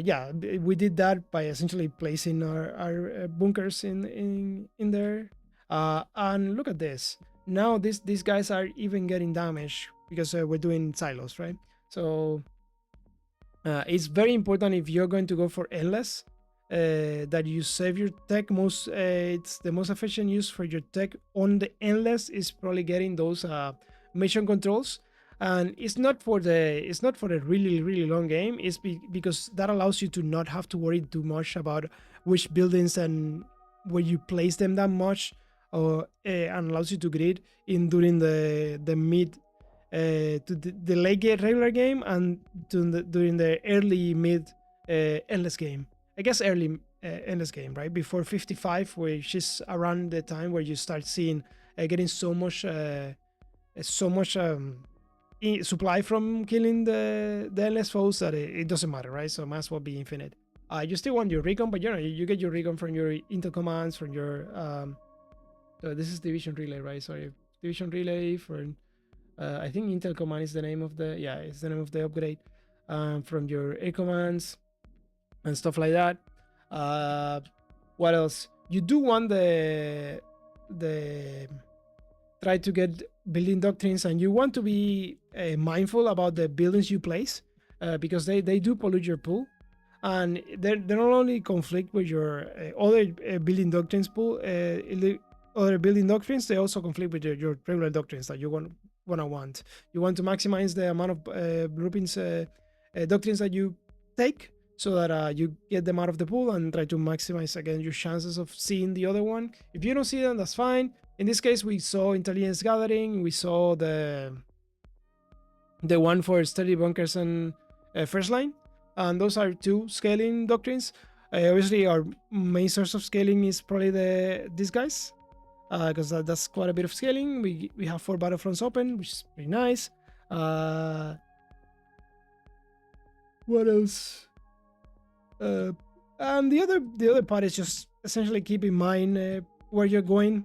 yeah, we did that by essentially placing our bunkers in there. And look at this, now these guys are even getting damage because we're doing silos, right? So it's very important, if you're going to go for endless, that you save your tech. It's the most efficient use for your tech on the endless is probably getting those mission controls. And it's not for a really long game. It's because that allows you to not have to worry too much about which buildings and where you place them that much, and allows you to grid in during the mid to the late game regular game, and during the early mid endless game. I guess early endless game, right before 55, which is around the time where you start seeing getting so much supply from killing the endless foes that it doesn't matter, right? So might as well be infinite. You still want your recon, but you get your recon from your intel commands, from your so this is division relay, right? Sorry, division relay for I think intel command is the name of it's the name of the upgrade, from your air commands and stuff like that. What else? You do want the try to get building doctrines, and you want to be mindful about the buildings you place, because they do pollute your pool, and they not only conflict with your other building doctrines pool, other building doctrines, they also conflict with your regular doctrines that you want. You want to maximize the amount of blueprints doctrines that you take, so that you get them out of the pool, and try to maximize again your chances of seeing the other one. If you don't see them, that's fine. In this case, we saw intelligence gathering, we saw the the one for sturdy bunkers and first line, and those are two scaling doctrines. Obviously, our main source of scaling is probably these guys, because that's quite a bit of scaling. We have 4 battlefronts open, which is pretty nice. What else? And the other part is just essentially keep in mind where you're going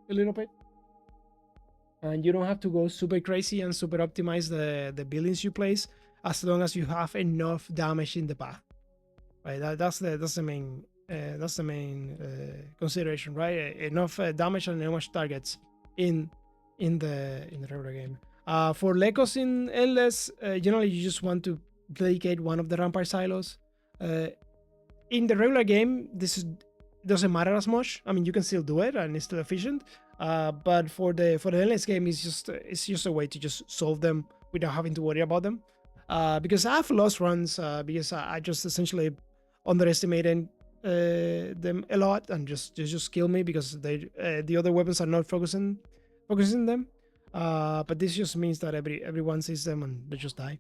a little bit, and you don't have to go super crazy and super optimize the buildings you place, as long as you have enough damage in the path, right? That's the main consideration, right? Enough damage and enough targets in the regular game. For Lecos in Endless, generally you just want to dedicate one of the rampart silos. In the regular game, doesn't matter as much. I mean, you can still do it and it's still efficient. But for the endless game, it's just a way to just solve them without having to worry about them. Because I've lost runs because I just essentially underestimated them a lot and just kill me because the other weapons are not focusing them. But this just means that everyone sees them and they just die.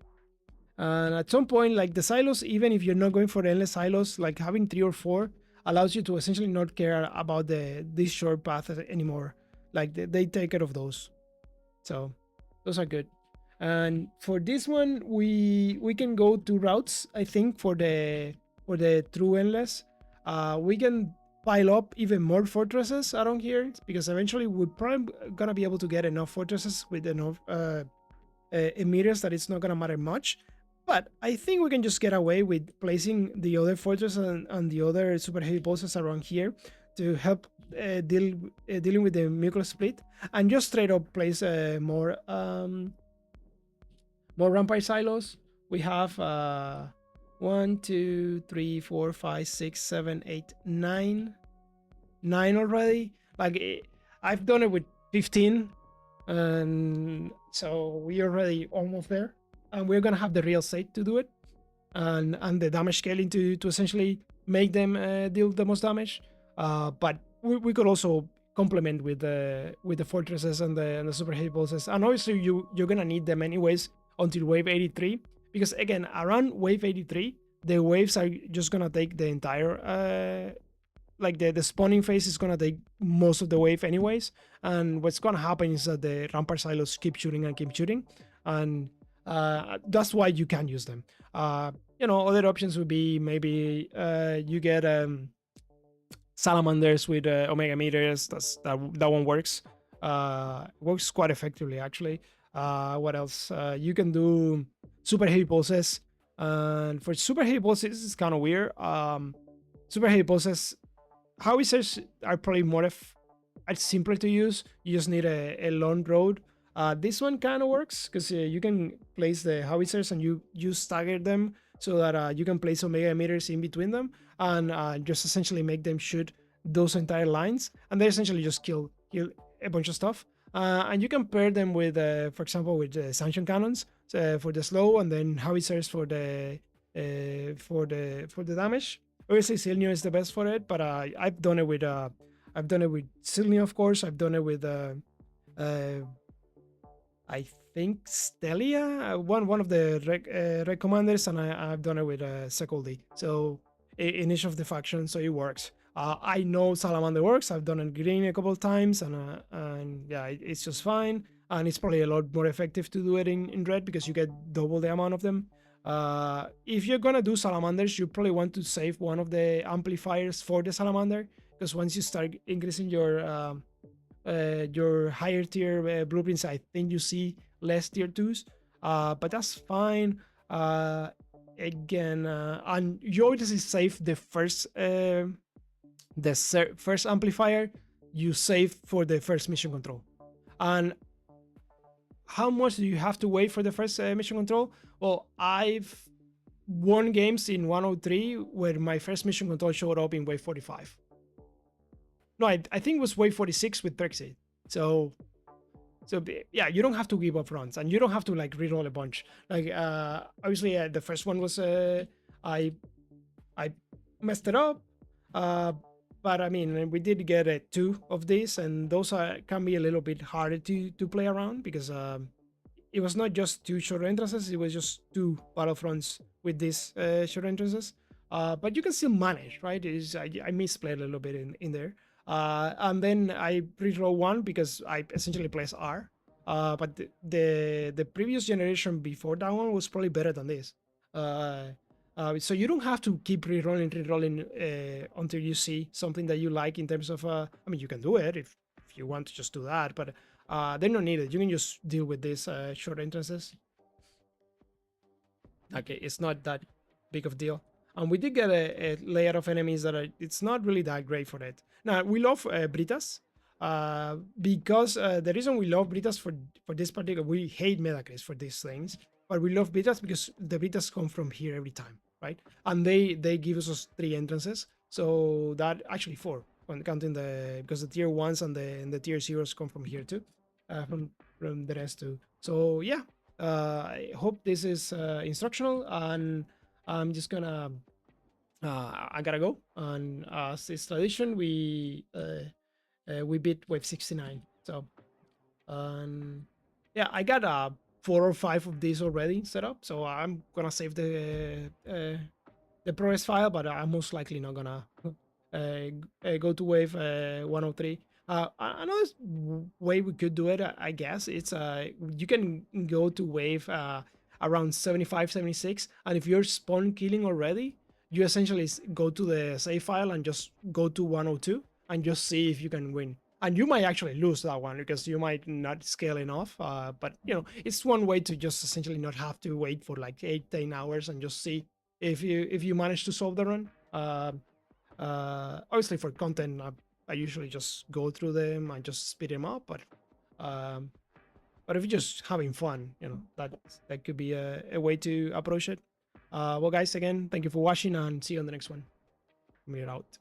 And at some point, like the silos, even if you're not going for endless silos, like having 3 or 4 allows you to essentially not care about this short path anymore. Like they take care of those, so those are good. And for this one, we can go 2 routes. I think for the true endless, we can pile up even more fortresses around here, because eventually we're probably gonna be able to get enough fortresses with enough emitters that it's not gonna matter much. But I think we can just get away with placing the other fortress and the other super heavy bosses around here to help dealing with the Mucos split, and just straight up place more rampart silos. We have 1, 2, 3, 4, 5, 6, 7, 8, 9 already. Like I've done it with 15, and so we're already almost there. And we're gonna have the real estate to do it, and the damage scaling to essentially make them deal the most damage. But we could also complement with the fortresses and the super heavy bosses, and obviously you're gonna need them anyways until wave 83, because again around wave 83 the waves are just gonna take the entire like the spawning phase is gonna take most of the wave anyways, and what's gonna happen is that the rampart silos keep shooting, and that's why you can use them. Other options would be maybe you get salamanders with Omegamucos. That one works. Works quite effectively actually. What else? You can do super heavy pulses, and for super heavy pulses it's kind of weird. Super heavy pulses, howitzers are probably are simpler to use. You just need a long road. This one kind of works because you can place the howitzers and you stagger them so that you can place Omegamucos in between them, and just essentially make them shoot those entire lines, and they essentially just kill a bunch of stuff. And you can pair them with, for example, with sanction cannons for the slow, and then howitzers for the damage. Obviously, Silnio is the best for it, but I've done it with Silnio, of course. I've done it with I think Stelia, one of the reg commanders, and I've done it with Sekuldi. So in each of the factions, so it works. I know Salamander works. I've done it green a couple of times, and yeah, it's just fine. And it's probably a lot more effective to do it in red because you get double the amount of them. If you're gonna do salamanders, you probably want to save one of the amplifiers for the salamander, because once you start increasing your higher tier blueprints, I think you see less tier 2s, but that's fine. Again, and you always save the first first amplifier you save for the first mission control. And how much do you have to wait for the first mission control? Well, I've won games in 103 where my first mission control showed up in wave 45. No, I think it was wave 46 with Threxid. So yeah, you don't have to give up runs, and you don't have to like reroll a bunch. Like obviously the first one was I messed it up, but I mean we did get 2 of these, and those can be a little bit harder to play around because it was not just two short entrances, it was just two battlefronts with these short entrances. But you can still manage, right? I misplayed a little bit in there. And then I pre-roll one because I essentially place R. But the previous generation before that one was probably better than this. So you don't have to keep re-rolling until you see something that you like in terms of. I mean, you can do it if you want to just do that, but they're not needed. You can just deal with these short entrances. Okay, it's not that big of a deal. And we did get a layer of enemies that are, it's not really that great for it. Now, we love Brytas because the reason we love Brytas for this particular, we hate Medacris for these things, but we love Brytas because the Brytas come from here every time, right? And they give us 3 entrances. So that actually 4 when counting because the tier 1s and the tier 0s come from here too, from the rest too. So yeah, I hope this is instructional, and I'm just gonna I gotta go. And as is tradition, we beat wave 69. So yeah, I got 4 or 5 of these already set up, so I'm gonna save the progress file, but I'm most likely not gonna go to wave 103. Another way we could do it, I guess, it's you can go to wave around 75, 76, and if you're spawn killing already, you essentially go to the save file and just go to 102 and just see if you can win. And you might actually lose that one because you might not scale enough. But you know, it's one way to just essentially not have to wait for like 8, 10 hours and just see if you manage to solve the run. Obviously for content, I usually just go through them and just speed them up. Um, but if you're just having fun, you know, that could be a way to approach it. Well, guys, again, thank you for watching and see you on the next one. We're out.